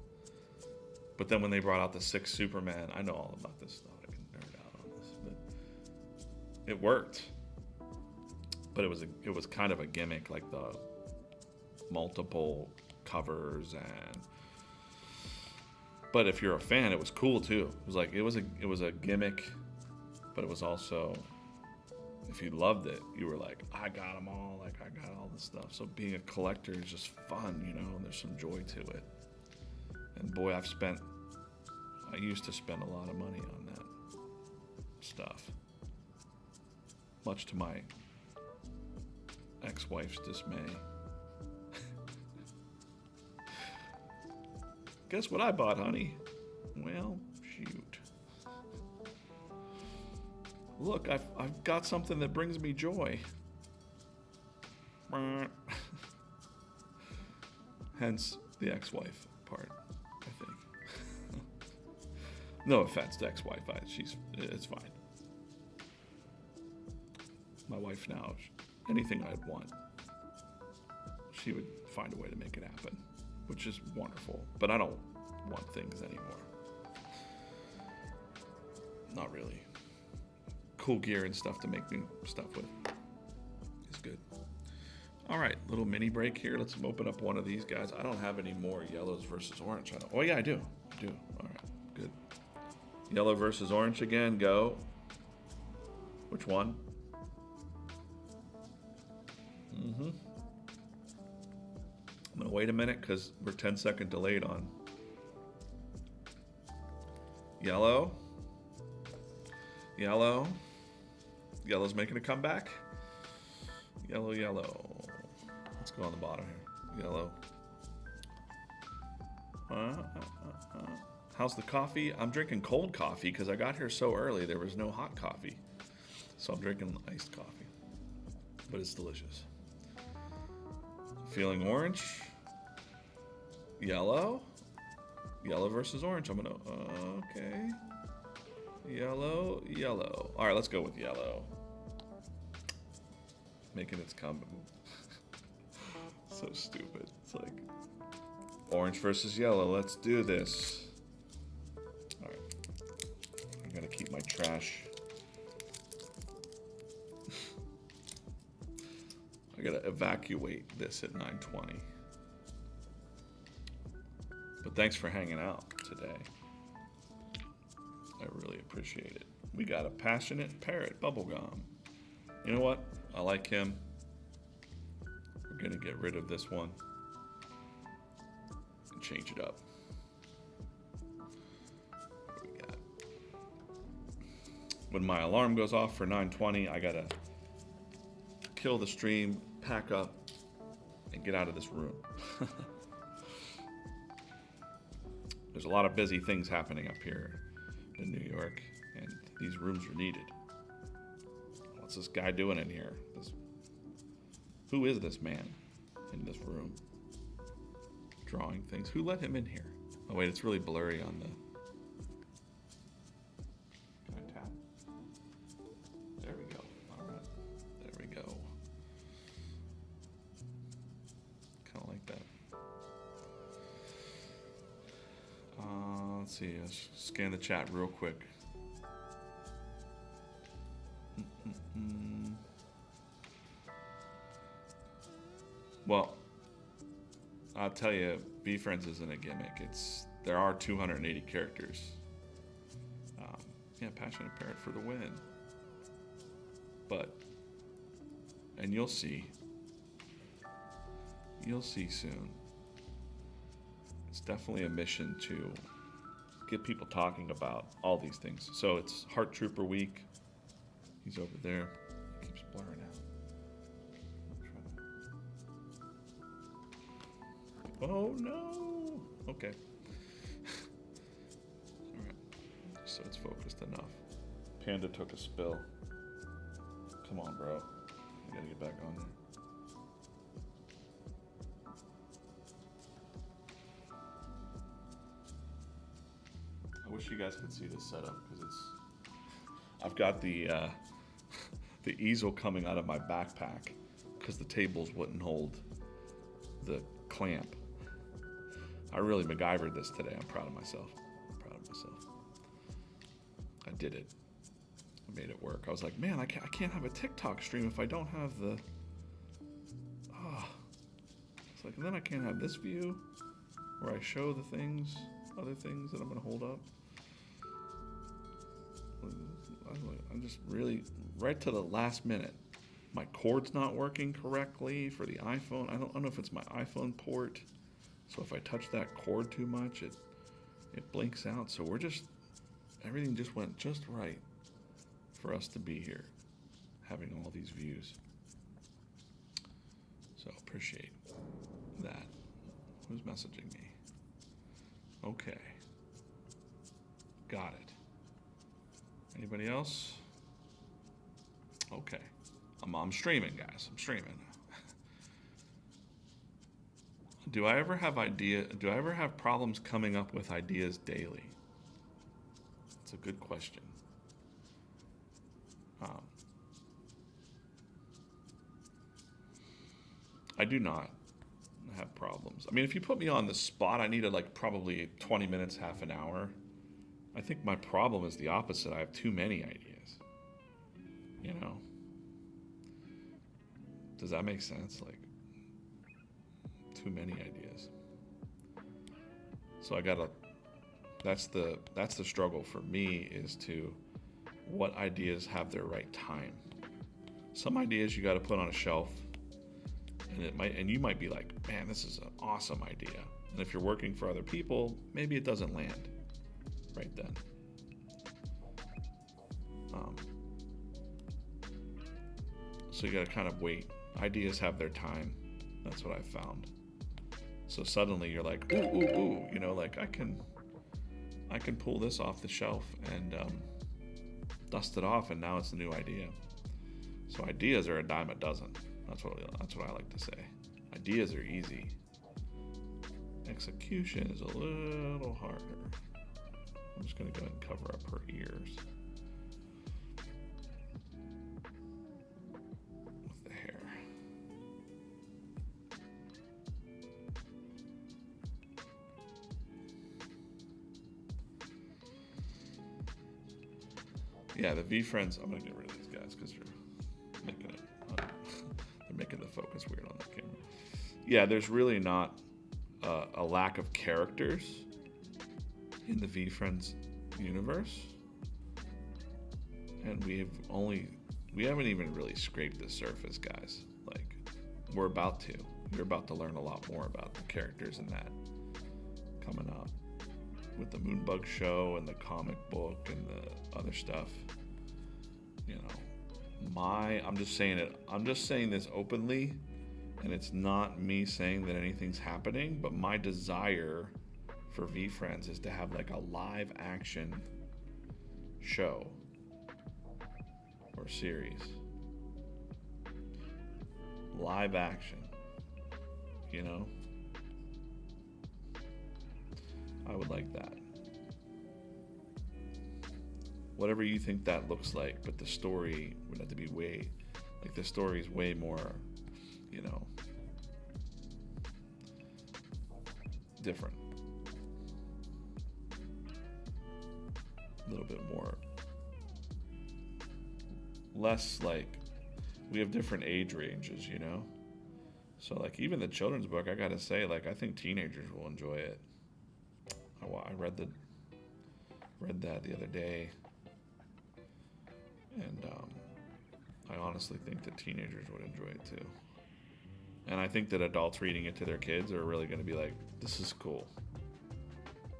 But then when they brought out the 6th Superman, I know all about this stuff. I can nerd out on this, but it worked. But it was kind of a gimmick, like the multiple covers and. But if you're a fan, it was cool too. It was like it was a gimmick, but it was also, if you loved it, you were like, I got them all. Like, I got all this stuff. So being a collector is just fun, you know. And there's some joy to it. And boy, I used to spend a lot of money on that stuff, much to my ex-wife's dismay. Guess what I bought, honey? Well, shoot. Look, I've got something that brings me joy. Hence the ex-wife part, I think. No offense to ex-wife, it's fine. My wife now, anything I'd want, she would find a way to make it happen, which is wonderful. But I don't want things anymore. Not really. Cool gear and stuff to make me stuff with is good. All right, little mini break here. Let's open up one of these guys. I don't have any more yellows versus orange. Oh yeah, I do. All right, good. Yellow versus orange again. Go. Which one? I'm gonna wait a minute because we're 10-second delayed on yellow. Yellow's making a comeback. Yellow. Let's go on the bottom here. Yellow. How's the coffee? I'm drinking cold coffee because I got here so early. There was no hot coffee. So I'm drinking iced coffee. But it's delicious. Feeling orange. Yellow versus orange. I'm gonna, okay. Yellow. All right, let's go with yellow. making its comeback. So stupid. It's like orange versus yellow. Let's do this. All right. I'm gonna keep my trash. I gotta evacuate this at 9:20. But thanks for hanging out today. I really appreciate it. We got a passionate parrot, Bubblegum. You know what? I like him. We're gonna get rid of this one and change it up. What do we got? When my alarm goes off for 9:20, I gotta kill the stream, pack up, and get out of this room. There's a lot of busy things happening up here in New York, and these rooms are needed. What's this guy doing in here? Who is this man in this room? Drawing things. Who let him in here? Oh wait, it's really blurry on the... Can I tap? There we go. Alright. There we go. Kind of like that. Let's see. Let's scan the chat real quick. Well, I'll tell you, VeeFriends isn't a gimmick. There are 280 characters. Yeah, passionate parrot for the win. But, and you'll see soon. It's definitely a mission to get people talking about all these things. So it's Heart Trooper Week. He's over there. Keeps blurring out. Oh no! Okay. Alright. So it's focused enough. Panda took a spill. Come on, bro. You gotta get back on there. I wish you guys could see this setup because I've got the the easel coming out of my backpack because the tables wouldn't hold the clamp. I really MacGyvered this today. I'm proud of myself. I did it. I made it work. I was like, man, I can't have a TikTok stream if I don't have the... It's like, and then I can't have this view where I show the things, other things that I'm going to hold up. I'm just really, right to the last minute. My cord's not working correctly for the iPhone. I don't know if it's my iPhone port. So if I touch that cord too much, it blinks out. So everything just went just right for us to be here, having all these views. So appreciate that. Who's messaging me? Okay. Got it. Anybody else? Okay. I'm streaming, guys. I'm streaming. Do I ever have problems coming up with ideas daily? It's a good question. I do not have problems. I mean, if you put me on the spot, I needed like probably 20 minutes, half an hour. I think my problem is the opposite. I have too many ideas. You know? Does that make sense? Like, too many ideas. So that's the struggle for me, is to what ideas have their right time. Some ideas you got to put on a shelf, and you might be like, man, this is an awesome idea. And if you're working for other people, maybe it doesn't land right then. So you got to kind of wait. Ideas have their time. That's what I found. So suddenly you're like, ooh, you know, like I can pull this off the shelf and dust it off, and now it's a new idea. So ideas are a dime a dozen. That's what I like to say. Ideas are easy. Execution is a little harder. I'm just gonna go ahead and cover up her ears with the hair. Yeah, the VeeFriends. I'm gonna get rid of these guys because they're making it. They're making the focus weird on the camera. Yeah, there's really not a lack of characters in the VeeFriends universe, and we haven't even really scraped the surface, guys. Like, we're about to. You're about to learn a lot more about the characters in that coming up with the Moonbug show and the comic book and the other stuff. You know, I'm just saying this openly, and it's not me saying that anything's happening, but my desire for VeeFriends is to have like a live action show or series. Live action, you know? I would like that. Whatever you think that looks like, but the story would have to be the story is way more, you know, different. A little bit more, less like, we have different age ranges, you know? So like even the children's book, I gotta say, like, I think teenagers will enjoy it. I read that the other day, and I honestly think that teenagers would enjoy it too. And I think that adults reading it to their kids are really going to be like, this is cool.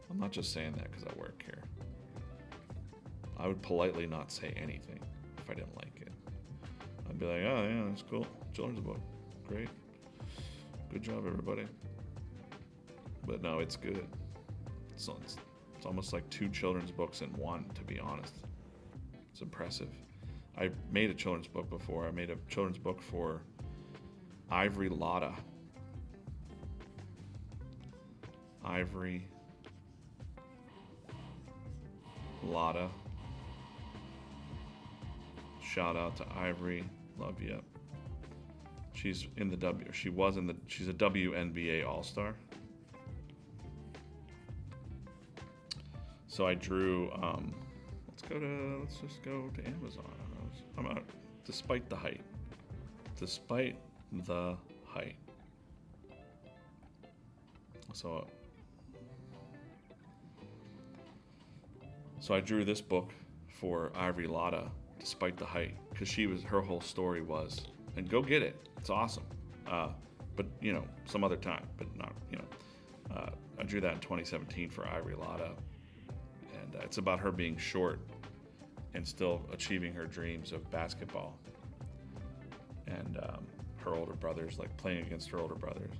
I'm not just saying that because I work here. I would politely not say anything if I didn't like it. I'd be like, oh yeah, that's cool. Children's book. Great. Good job, everybody. But no, it's good. It's almost like 2 children's books in one, to be honest. It's impressive. I made a children's book before. I made a children's book for Ivory Lotta. Ivory Lotta. Shout out to Ivory. Love you. She's in the she's a WNBA All-Star. So I drew, let's just go to Amazon. I'm out, despite the height. Despite the height. So I drew this book for Ivory Lotta, despite the height, because her whole story was, and go get it, it's awesome. But you know, some other time, but not, you know. I drew that in 2017 for Ivory Lotta. And it's about her being short and still achieving her dreams of basketball. And her older brothers, like playing against her older brothers.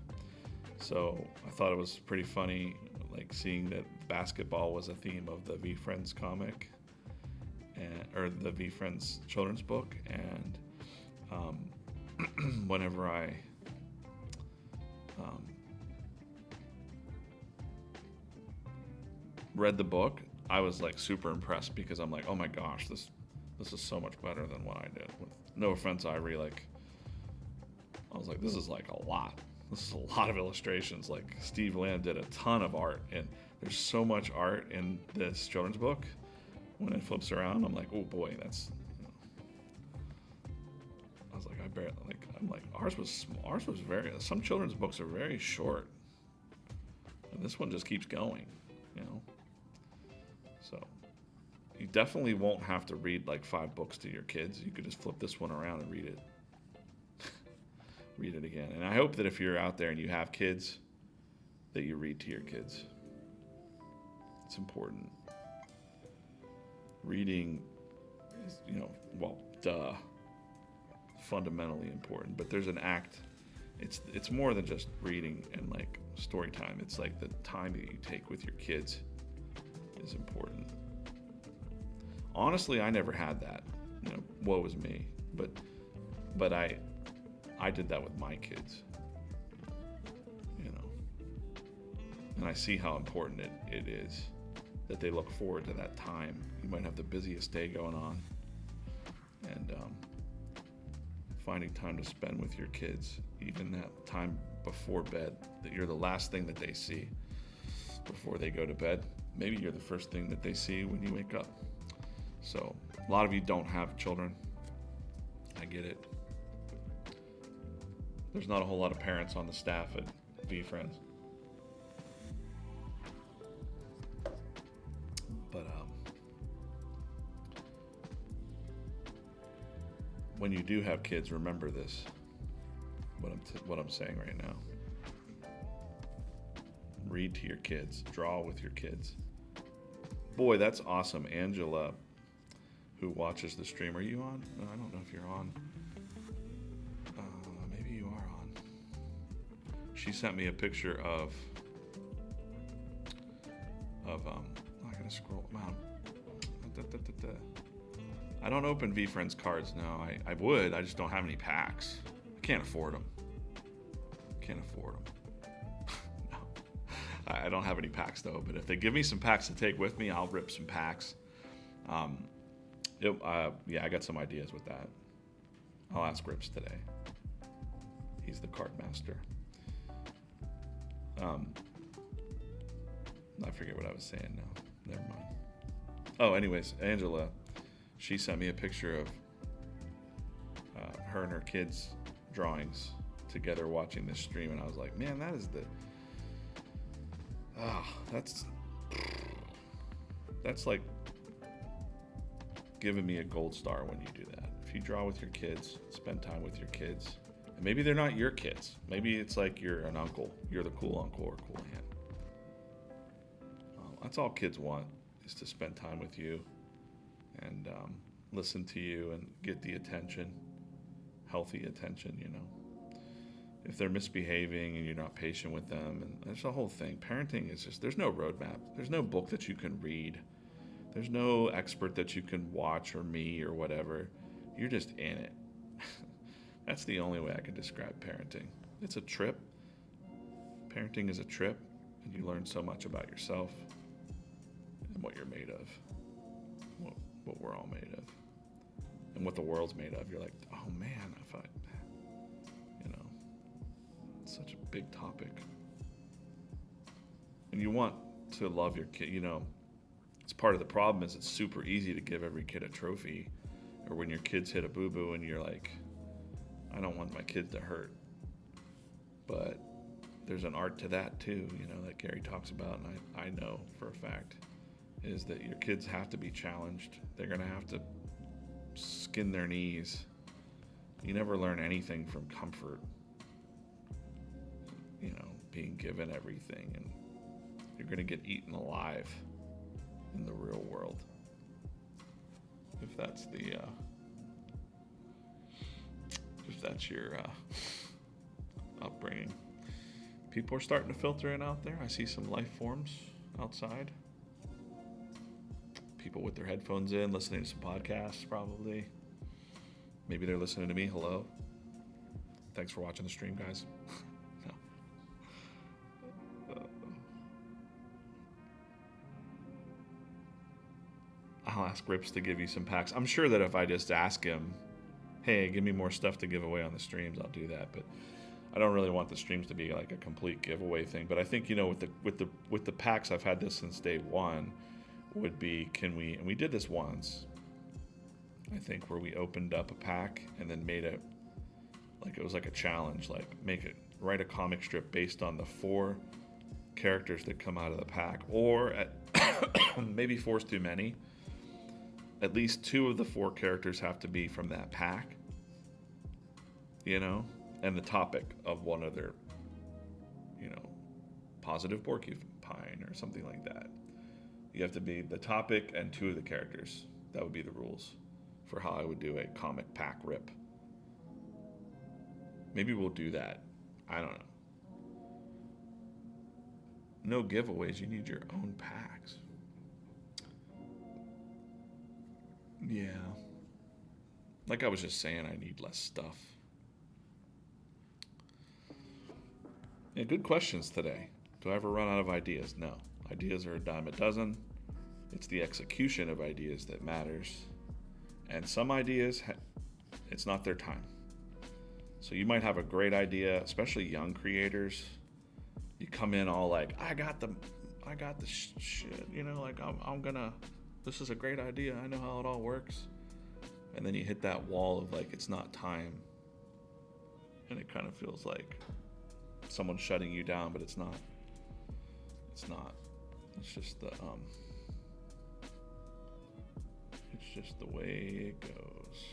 So I thought it was pretty funny, like seeing that basketball was a theme of the VeeFriends comic, or the VeeFriends children's book. And whenever I read the book, I was like super impressed, because I'm like, oh my gosh, this is so much better than what I did. With no offense, Ivory, like, I was like, this is like a lot. This is a lot of illustrations. Like, Steve Land did a ton of art, and there's so much art in this children's book. When it flips around, I'm like, oh boy, that's. You know. I was like, ours was very. Some children's books are very short, and this one just keeps going, you know. So you definitely won't have to read like 5 books to your kids. You could just flip this one around and read it. Read it again. And I hope that if you're out there and you have kids, that you read to your kids. It's important. Reading is, you know, fundamentally important. But there's an act. It's more than just reading and like story time. It's like the time that you take with your kids is important. Honestly, I never had that. You know, woe is me. But I did that with my kids. You know. And I see how important it is that they look forward to that time. You might have the busiest day going on. And finding time to spend with your kids, even that time before bed, that you're the last thing that they see before they go to bed. Maybe you're the first thing that they see when you wake up. So A lot of you don't have children. I get it. There's not a whole lot of parents on the staff at VeeFriends. But when you do have kids, remember this. What I'm saying right now. Read to your kids. Draw with your kids. Boy, that's awesome. Angela, who watches the stream. Are you on? No, I don't know if you're on. Maybe you are on. She sent me a picture of I'm gonna scroll down. I don't open VeeFriends cards now. I would. I just don't have any packs. I can't afford them. No. I don't have any packs though. But if they give me some packs to take with me, I'll rip some packs. Yeah, I got some ideas with that. I'll ask Rips today. He's the card master. I forget what I was saying now. Never mind. Oh, anyways, Angela, she sent me a picture of her and her kids' drawings together watching this stream, and I was like, man, that is that's like giving me a gold star when you do that. If you draw with your kids, spend time with your kids, and maybe they're not your kids. Maybe it's like you're an uncle. You're the cool uncle or cool aunt. That's all kids want, is to spend time with you and listen to you and get the attention, healthy attention, you know. If they're misbehaving and you're not patient with them, and there's the whole thing. Parenting is just, there's no roadmap. There's no book that you can read. There's no expert that you can watch or me or whatever. You're just in it. That's the only way I can describe parenting. It's a trip. Parenting is a trip, and you learn so much about yourself and what you're made of, what we're all made of, and what the world's made of. You're like, oh man, it's such a big topic. And you want to love your kid, it's part of the problem is it's super easy to give every kid a trophy, or when your kids hit a boo-boo and you're like, I don't want my kid to hurt. But there's an art to that too, that Gary talks about, and I know for a fact, is that your kids have to be challenged. They're gonna have to skin their knees. You never learn anything from comfort, being given everything, and you're gonna get eaten alive in the real world. If that's your upbringing. People are starting to filter in out there. I see some life forms outside. People with their headphones in, listening to some podcasts probably. Maybe they're listening to me. Hello. Thanks for watching the stream, guys. No. I'll ask Rips to give you some packs. I'm sure that if I just ask him, hey, give me more stuff to give away on the streams, I'll do that. But I don't really want the streams to be like a complete giveaway thing. But I think, with the packs, I've had this since day one, would be, and we did this once, I think, where we opened up a pack and then made it was like a challenge, like write a comic strip based on the 4 characters that come out of the pack, or maybe 4's too many. At least 2 of the 4 characters have to be from that pack, and the topic of one of their, positive porcupine or something like that. You have to be the topic and 2 of the characters. That would be the rules for how I would do a comic pack rip. Maybe we'll do that. I don't know. No giveaways. You need your own packs. Yeah. Like I was just saying, I need less stuff. Yeah, good questions today. Do I ever run out of ideas? No. Ideas are a dime a dozen. It's the execution of ideas that matters. And some ideas, it's not their time. So you might have a great idea, especially young creators. You come in all like, I got the shit, this is a great idea. I know how it all works. And then you hit that wall of like, it's not time. And it kind of feels like someone's shutting you down, but it's not. It's not. It's just the way it goes.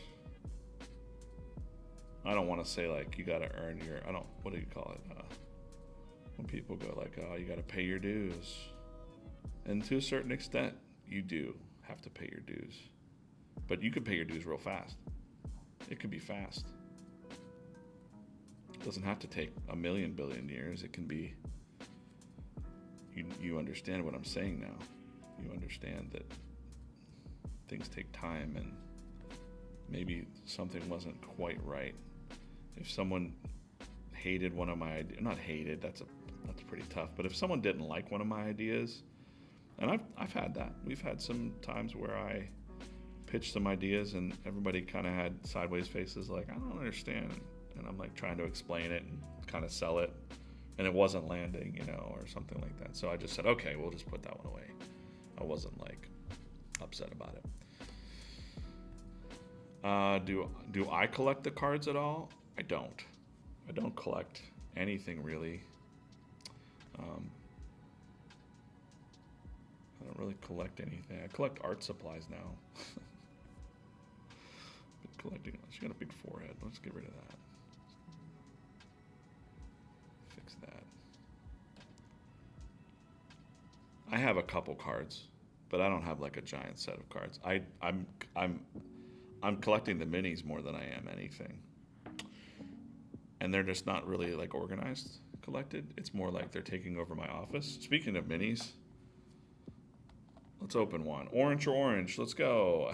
I don't want to say like you got to earn your, what do you call it? When people go like, oh, you got to pay your dues. And to a certain extent, you do have to pay your dues. But you can pay your dues real fast. It could be fast. It doesn't have to take a million billion years. It can be, you understand what I'm saying now. You understand that things take time and maybe something wasn't quite right. If someone hated one of my ideas, not hated, that's pretty tough, but if someone didn't like one of my ideas, and I've had that. We've had some times where I pitched some ideas and everybody kind of had sideways faces like, I don't understand. And I'm like trying to explain it and kind of sell it. And it wasn't landing, or something like that. So I just said, okay, we'll just put that one away. I wasn't like upset about it. Do I collect the cards at all? I don't. I don't collect anything really. I don't really collect anything. I collect art supplies now. Been collecting. She got a big forehead. Let's get rid of that. Fix that. I have a couple cards, but I don't have like a giant set of cards. I'm collecting the minis more than I am anything. And they're just not really like organized, collected. It's more like they're taking over my office. Speaking of minis, let's open one. Orange or orange, let's go.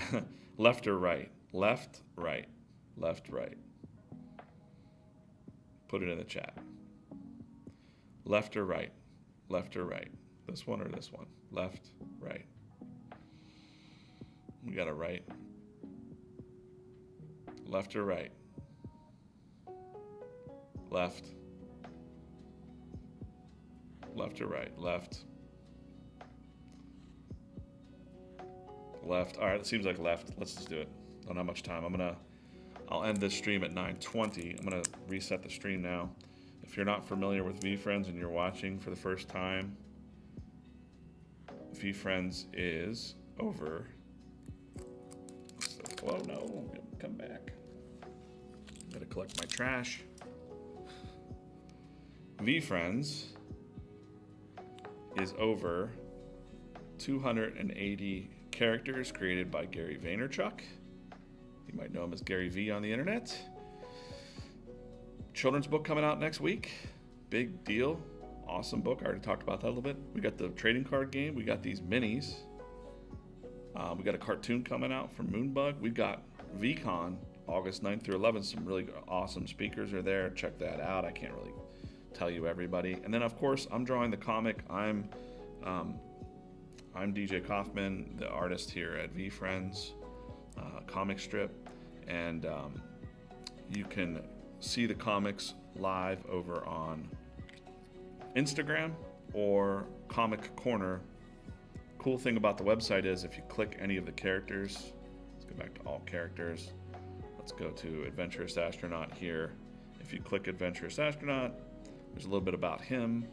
Left or right? Left, right, left, right. Put it in the chat. Left or right? Left or right? This one or this one? Left, right. We got a right. Left or right? Left. Left or right? Left. Left. All right, it seems like left. Let's just do it. Don't have much time. I'll end this stream at 9:20. I'm gonna reset the stream now. If you're not familiar with VeeFriends and you're watching for the first time, VeeFriends is over. Oh no, come back. Gotta collect my trash. VeeFriends is over 280 characters created by Gary Vaynerchuk. You might know him as Gary V on the internet. Children's book coming out next week. Big deal. Awesome book. I already talked about that a little bit. We got the trading card game. We got these minis. We got a cartoon coming out from Moonbug. We got VCon August 9th through 11th. Some really awesome speakers are there. Check that out. I can't really tell you everybody. And then of course I'm drawing the comic. I'm DJ Kaufman, the artist here at VeeFriends comic strip, and you can see the comics live over on Instagram or Comic Corner. Cool thing about the website is if you click any of the characters, let's go back to all characters. Let's go to Adventurous Astronaut here. If you click Adventurous Astronaut, there's a little bit about him,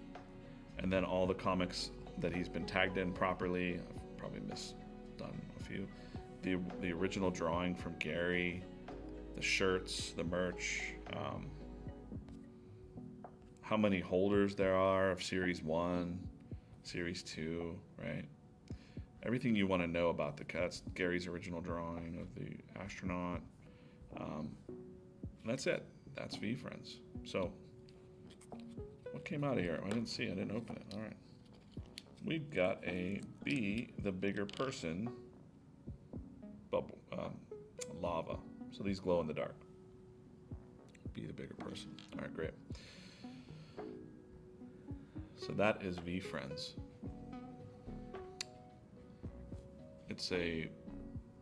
and then all the comics that he's been tagged in properly. I've probably misdone a few. The original drawing from Gary, the shirts, the merch, how many holders there are of Series 1, Series 2, right? Everything you want to know about that's Gary's original drawing of the astronaut. That's it. That's VeeFriends. So, what came out of here? I didn't see it. I didn't open it. All right. We've got a Be the Bigger Person bubble, lava. So these glow in the dark. Be the bigger person. All right, great. So that is VeeFriends. It's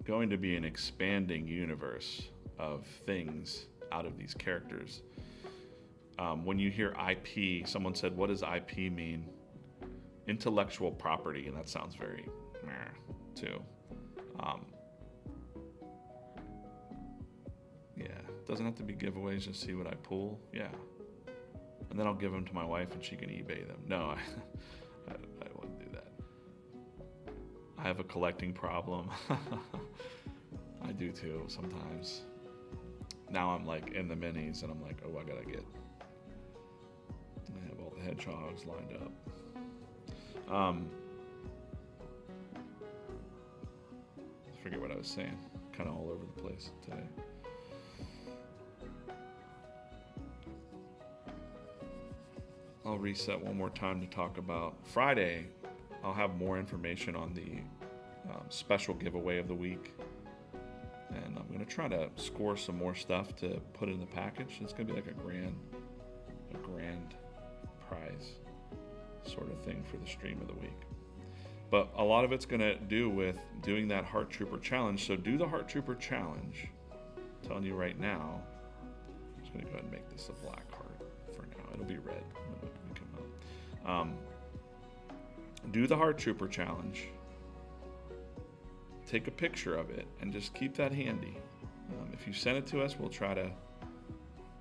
going to be an expanding universe of things out of these characters. When you hear IP, someone said, what does IP mean? Intellectual property, and that sounds very meh, too. Yeah, doesn't have to be giveaways, just see what I pull. Yeah. And then I'll give them to my wife and she can eBay them. No, I wouldn't do that. I have a collecting problem. I do too sometimes. Now I'm like in the minis and I'm like, oh, I have all the hedgehogs lined up. I forget what I was saying. Kind of all over the place today. I'll reset one more time to talk about Friday. I'll have more information on the special giveaway of the week. And I'm going to try to score some more stuff to put in the package. It's going to be like a grand prize sort of thing for the stream of the week. But a lot of it's going to do with doing that Heart Trooper challenge. So do the Heart Trooper challenge. I'm telling you right now. I'm just going to go ahead and make this a black heart for now. It'll be red when we come out. Do the Heart Trooper challenge. Take a picture of it and just keep that handy. If you send it to us, we'll try to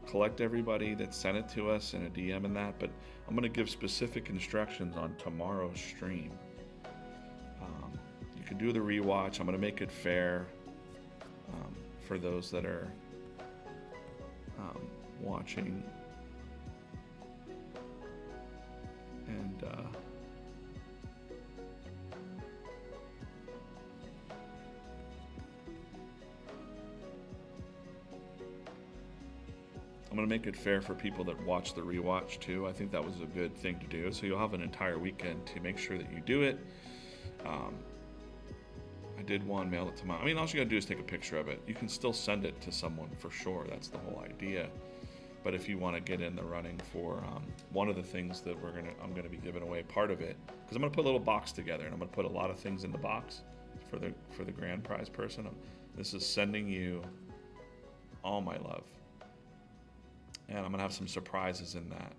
collect everybody that sent it to us in a DM and that. But I'm going to give specific instructions on tomorrow's stream. You can do the rewatch. I'm going to make it fair for those that are watching. And I'm going to make it fair for people that watch the rewatch too. I think that was a good thing to do. So you'll have an entire weekend to make sure that you do it. I did one, mail it to all you got to do is take a picture of it. You can still send it to someone for sure. That's the whole idea. But if you want to get in the running for one of the things that I'm going to be giving away, part of it, because I'm going to put a little box together and I'm going to put a lot of things in the box for the grand prize person. This is sending you all my love. And I'm going to have some surprises in that.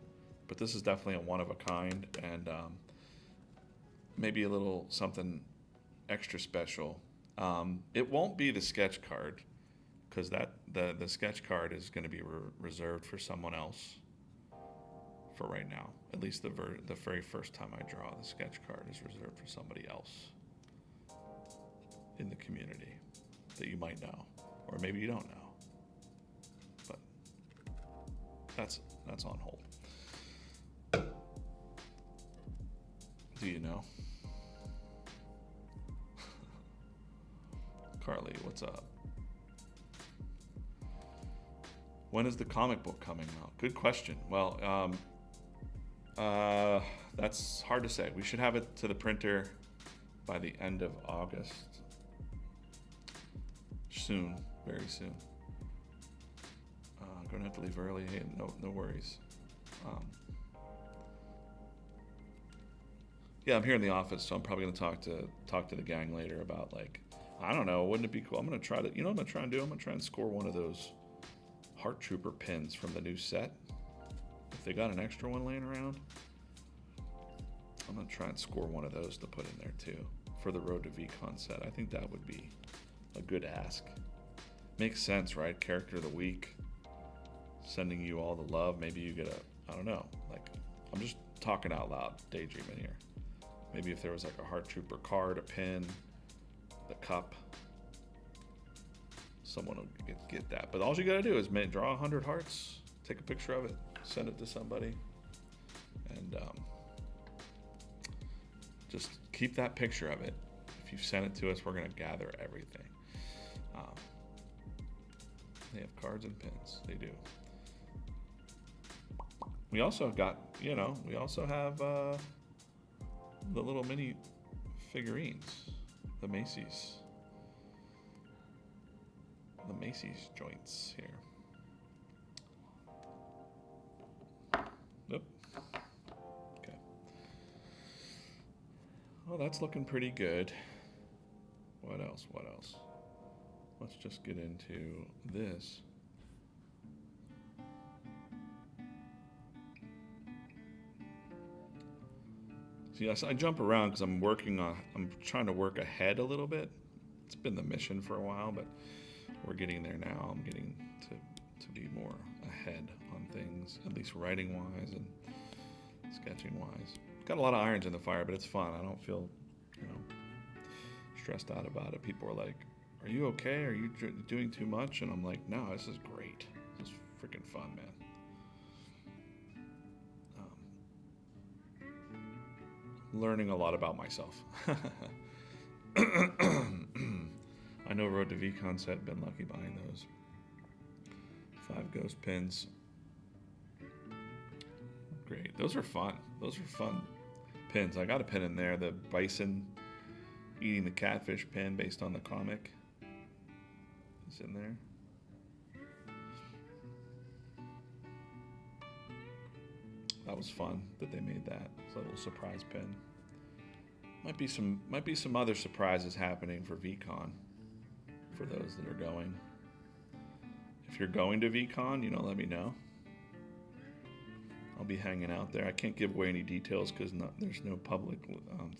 But this is definitely a one of a kind and maybe a little something extra special. It won't be the sketch card because the sketch card is going to be reserved for someone else for right now. At least the very first time I draw, the sketch card is reserved for somebody else in the community that you might know, or maybe you don't know. But that's on hold. Do you know? Carly, what's up? When is the comic book coming out? Good question. Well, that's hard to say. We should have it to the printer by the end of August. Soon, very soon. I'm gonna have to leave early. Hey, no worries. Yeah, I'm here in the office, so I'm probably gonna talk to the gang later about I don't know, wouldn't it be cool? I'm gonna try to, what I'm gonna try and do? I'm gonna try and score one of those Heart Trooper pins from the new set. If they got an extra one laying around, I'm gonna try and score one of those to put in there too for the Road to VCon set. I think that would be a good ask. Makes sense, right? Character of the week, sending you all the love. Maybe you get I don't know, I'm just talking out loud, daydreaming here. Maybe if there was a Heart Trooper card, a pin, the cup, someone will get that. But all you gotta do is draw 100 hearts, take a picture of it, send it to somebody, and just keep that picture of it. If you send it to us, we're gonna gather everything. They have cards and pins. They do. We also got, we also have the little mini figurines, the Macy's joints here. Nope. Okay. Well, that's looking pretty good. What else? Let's just get into this. See, I jump around because I'm trying to work ahead a little bit. It's been the mission for a while, but we're getting there now. I'm getting to be more ahead on things, at least writing wise and sketching wise. Got a lot of irons in the fire, but it's fun. I don't feel, stressed out about it. People are like, "Are you okay? Are you doing too much?" And I'm like, "No, this is great. This is freaking fun, man." Learning a lot about myself. I know Road to VCon set, been lucky buying those 5 ghost pins. Great. Those are fun. Those are fun pins. I got a pin in there, the bison eating the catfish pin based on the comic. It's in there. That was fun that they made that. It's a little surprise pin. Might be some other surprises happening for VCon for those that are going. If you're going to VCon, let me know. I'll be hanging out there. I can't give away any details because there's no public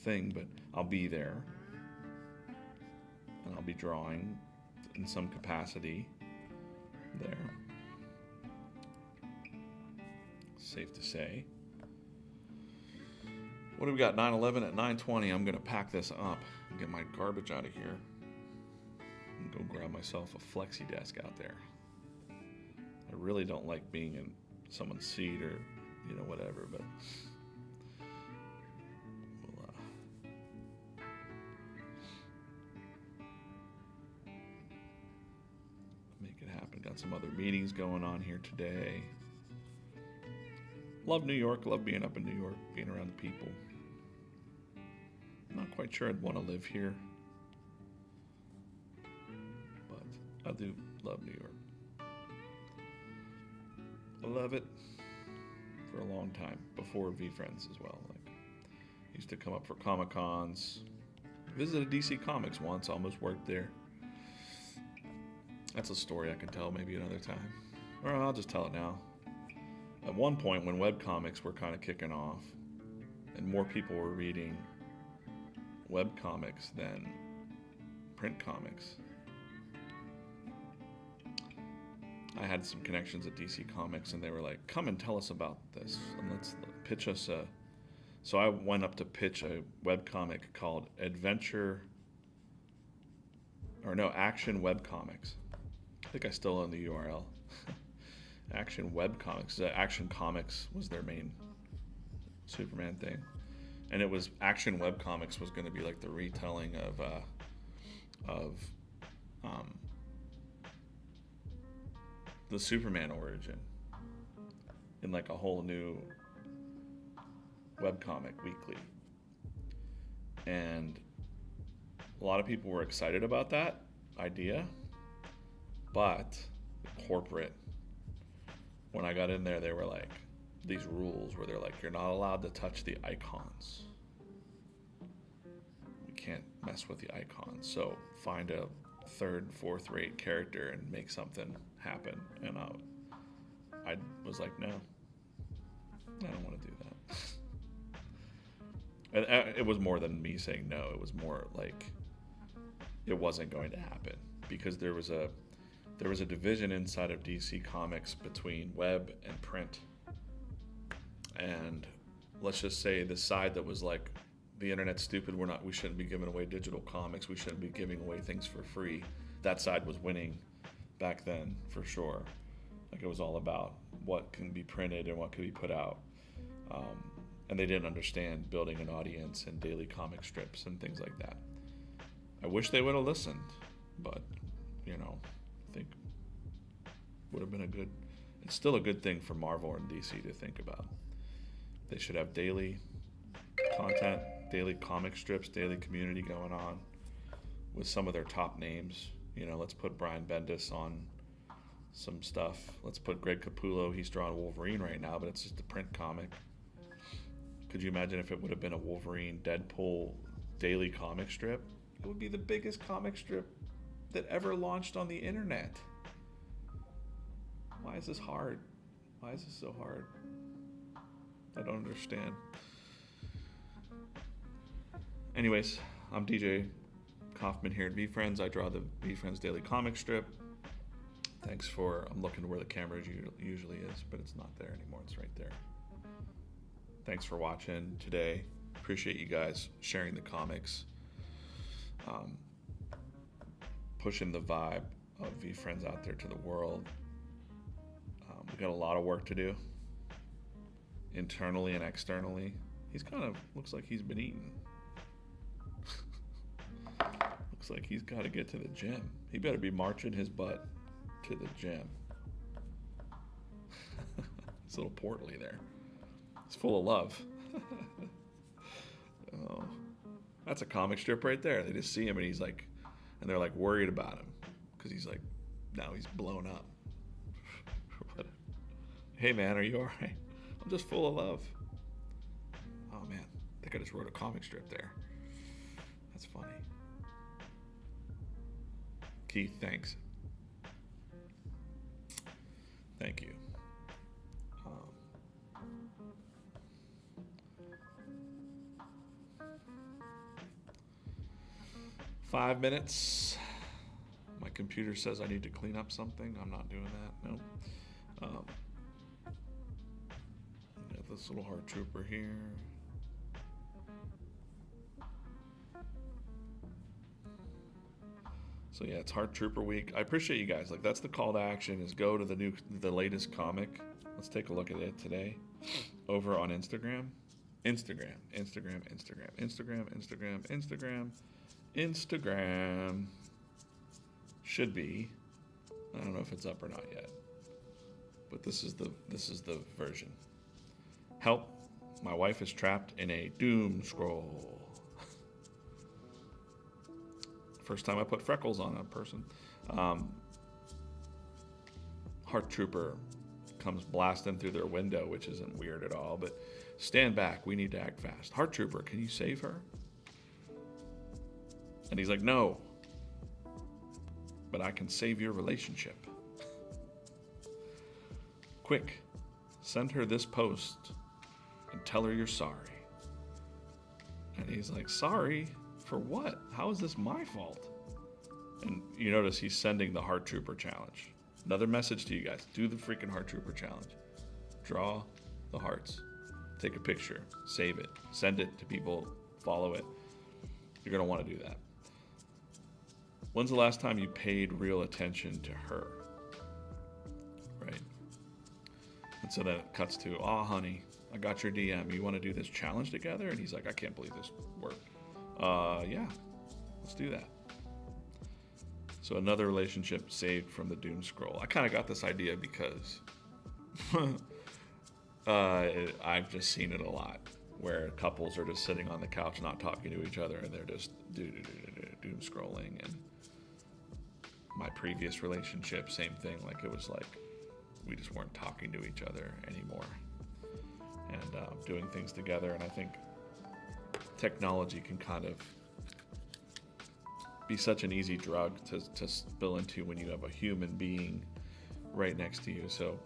thing, but I'll be there. And I'll be drawing in some capacity there. Safe to say. What do we got? 9:11 at 9:20. I'm going to pack this up and get my garbage out of here. And go grab myself a flexi desk out there. I really don't like being in someone's seat or whatever, but we'll make it happen. Got some other meetings going on here today. Love New York. Love being up in New York, being around the people. I'm not quite sure I'd want to live here, but I do love New York. I love it. For a long time, before VeeFriends as well. Used to come up for Comic Cons. Visited DC Comics once, almost worked there. That's a story I can tell maybe another time. Or I'll just tell it now. At one point when webcomics were kind of kicking off, and more people were reading webcomics than print comics, I had some connections at DC Comics, and they were like, "Come and tell us about this, and let's pitch us a." So I went up to pitch a webcomic called Action Webcomics. I think I still own the URL. Action Webcomics. Action Comics was their main Superman thing, and it was Action Webcomics was going to be like the retelling of the Superman origin in like a whole new webcomic weekly. And a lot of people were excited about that idea, but corporate, when I got in there, they were like, these rules where they're like, you're not allowed to touch the icons. We can't mess with the icons. So find a third, fourth rate character and make something happen. And I was like, no, I don't want to do that. And it was more than me saying no. It was more like it wasn't going to happen because there was a division inside of DC Comics between web and print. And let's just say the side that was like, the internet's stupid, we shouldn't be giving away digital comics, we shouldn't be giving away things for free. That side was winning back then, for sure. Like, it was all about what can be printed and what can be put out. And they didn't understand building an audience and daily comic strips and things like that. I wish they would have listened, but, I think would have been it's still a good thing for Marvel and DC to think about. They should have daily content, daily comic strips, daily community going on with some of their top names. Let's put Brian Bendis on some stuff. Let's put Greg Capullo. He's drawing Wolverine right now, but it's just a print comic. Could you imagine if it would have been a Wolverine Deadpool daily comic strip? It would be the biggest comic strip that ever launched on the internet. Why is this hard? Why is this so hard? I don't understand. Anyways, I'm DJ Kaufman here at VeeFriends. I draw the VeeFriends Daily Comic Strip. Thanks for, I'm looking where the camera usually is, but it's not there anymore. It's right there. Thanks for watching today. Appreciate you guys sharing the comics. Pushing the vibe of VeeFriends out there to the world. We got a lot of work to do. Internally and externally. He's kind of, looks like he's been eating. Looks like he's got to get to the gym. He better be marching his butt to the gym. It's a little portly there. It's full of love. Oh, that's a comic strip right there. They just see him and he's like, and they're like worried about him because he's like, now he's blown up. Hey man, are you all right? I'm just full of love. Oh man, I think I just wrote a comic strip there. That's funny. Keith, thanks. Thank you. 5 minutes. My computer says I need to clean up something. I'm not doing that. No. Got this little heart trooper here. So yeah, it's Heart Trooper week. I appreciate you guys. Like, that's the call to action, is go to the latest comic. Let's take a look at it today over on Instagram. Instagram. Should be. I don't know if it's up or not yet. But this is the version. Help. My wife is trapped in a doom scroll. First time I put freckles on a person. Heart Trooper comes blasting through their window, which isn't weird at all, but stand back, we need to act fast. Heart Trooper, can you save her? And he's like, no, but I can save your relationship. Quick, send her this post and tell her you're sorry. And he's like, sorry? For what? How is this my fault? And you notice he's sending the Heart Trooper challenge. Another message to you guys. Do the freaking Heart Trooper challenge. Draw the hearts. Take a picture. Save it. Send it to people. Follow it. You're going to want to do that. When's the last time you paid real attention to her? Right? And so then it cuts to, oh, honey, I got your DM. You want to do this challenge together? And he's like, I can't believe this worked. Yeah, let's do that. So another relationship saved from the doom scroll. I kind of got this idea because I've just seen it a lot, where couples are just sitting on the couch not talking to each other, and they're just doom scrolling. And my previous relationship, same thing. Like, it was like we just weren't talking to each other anymore and doing things together. And I think technology can kind of be such an easy drug to spill into when you have a human being right next to you. So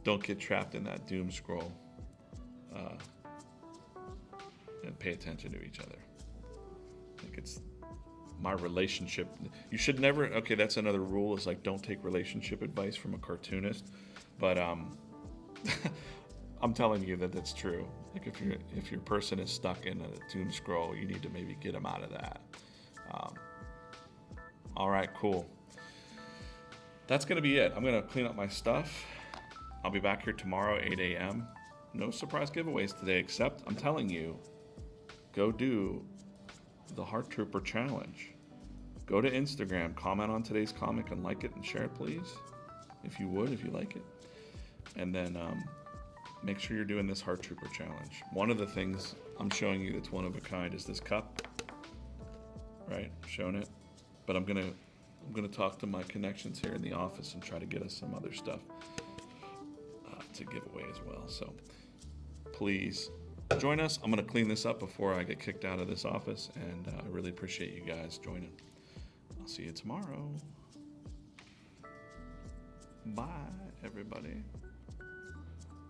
don't get trapped in that doom scroll, and pay attention to each other. I think it's my relationship. You should never, okay, that's another rule, is like, don't take relationship advice from a cartoonist. But I'm telling you that that's true. Like, if your person is stuck in a doom scroll, you need to maybe get them out of that. All right, cool. That's gonna be it. I'm gonna clean up my stuff. I'll be back here tomorrow, 8 a.m. No surprise giveaways today, except I'm telling you, go do the Heart Trooper challenge. Go to Instagram, comment on today's comic, and like it and share it, please. If you would, if you like it. And then make sure you're doing this Heart Trooper challenge. One of the things I'm showing you that's one of a kind is this cup. Right, showing it. But I'm gonna talk to my connections here in the office and try to get us some other stuff to give away as well. So please join us. I'm gonna clean this up before I get kicked out of this office, and I really appreciate you guys joining. I'll see you tomorrow. Bye, everybody.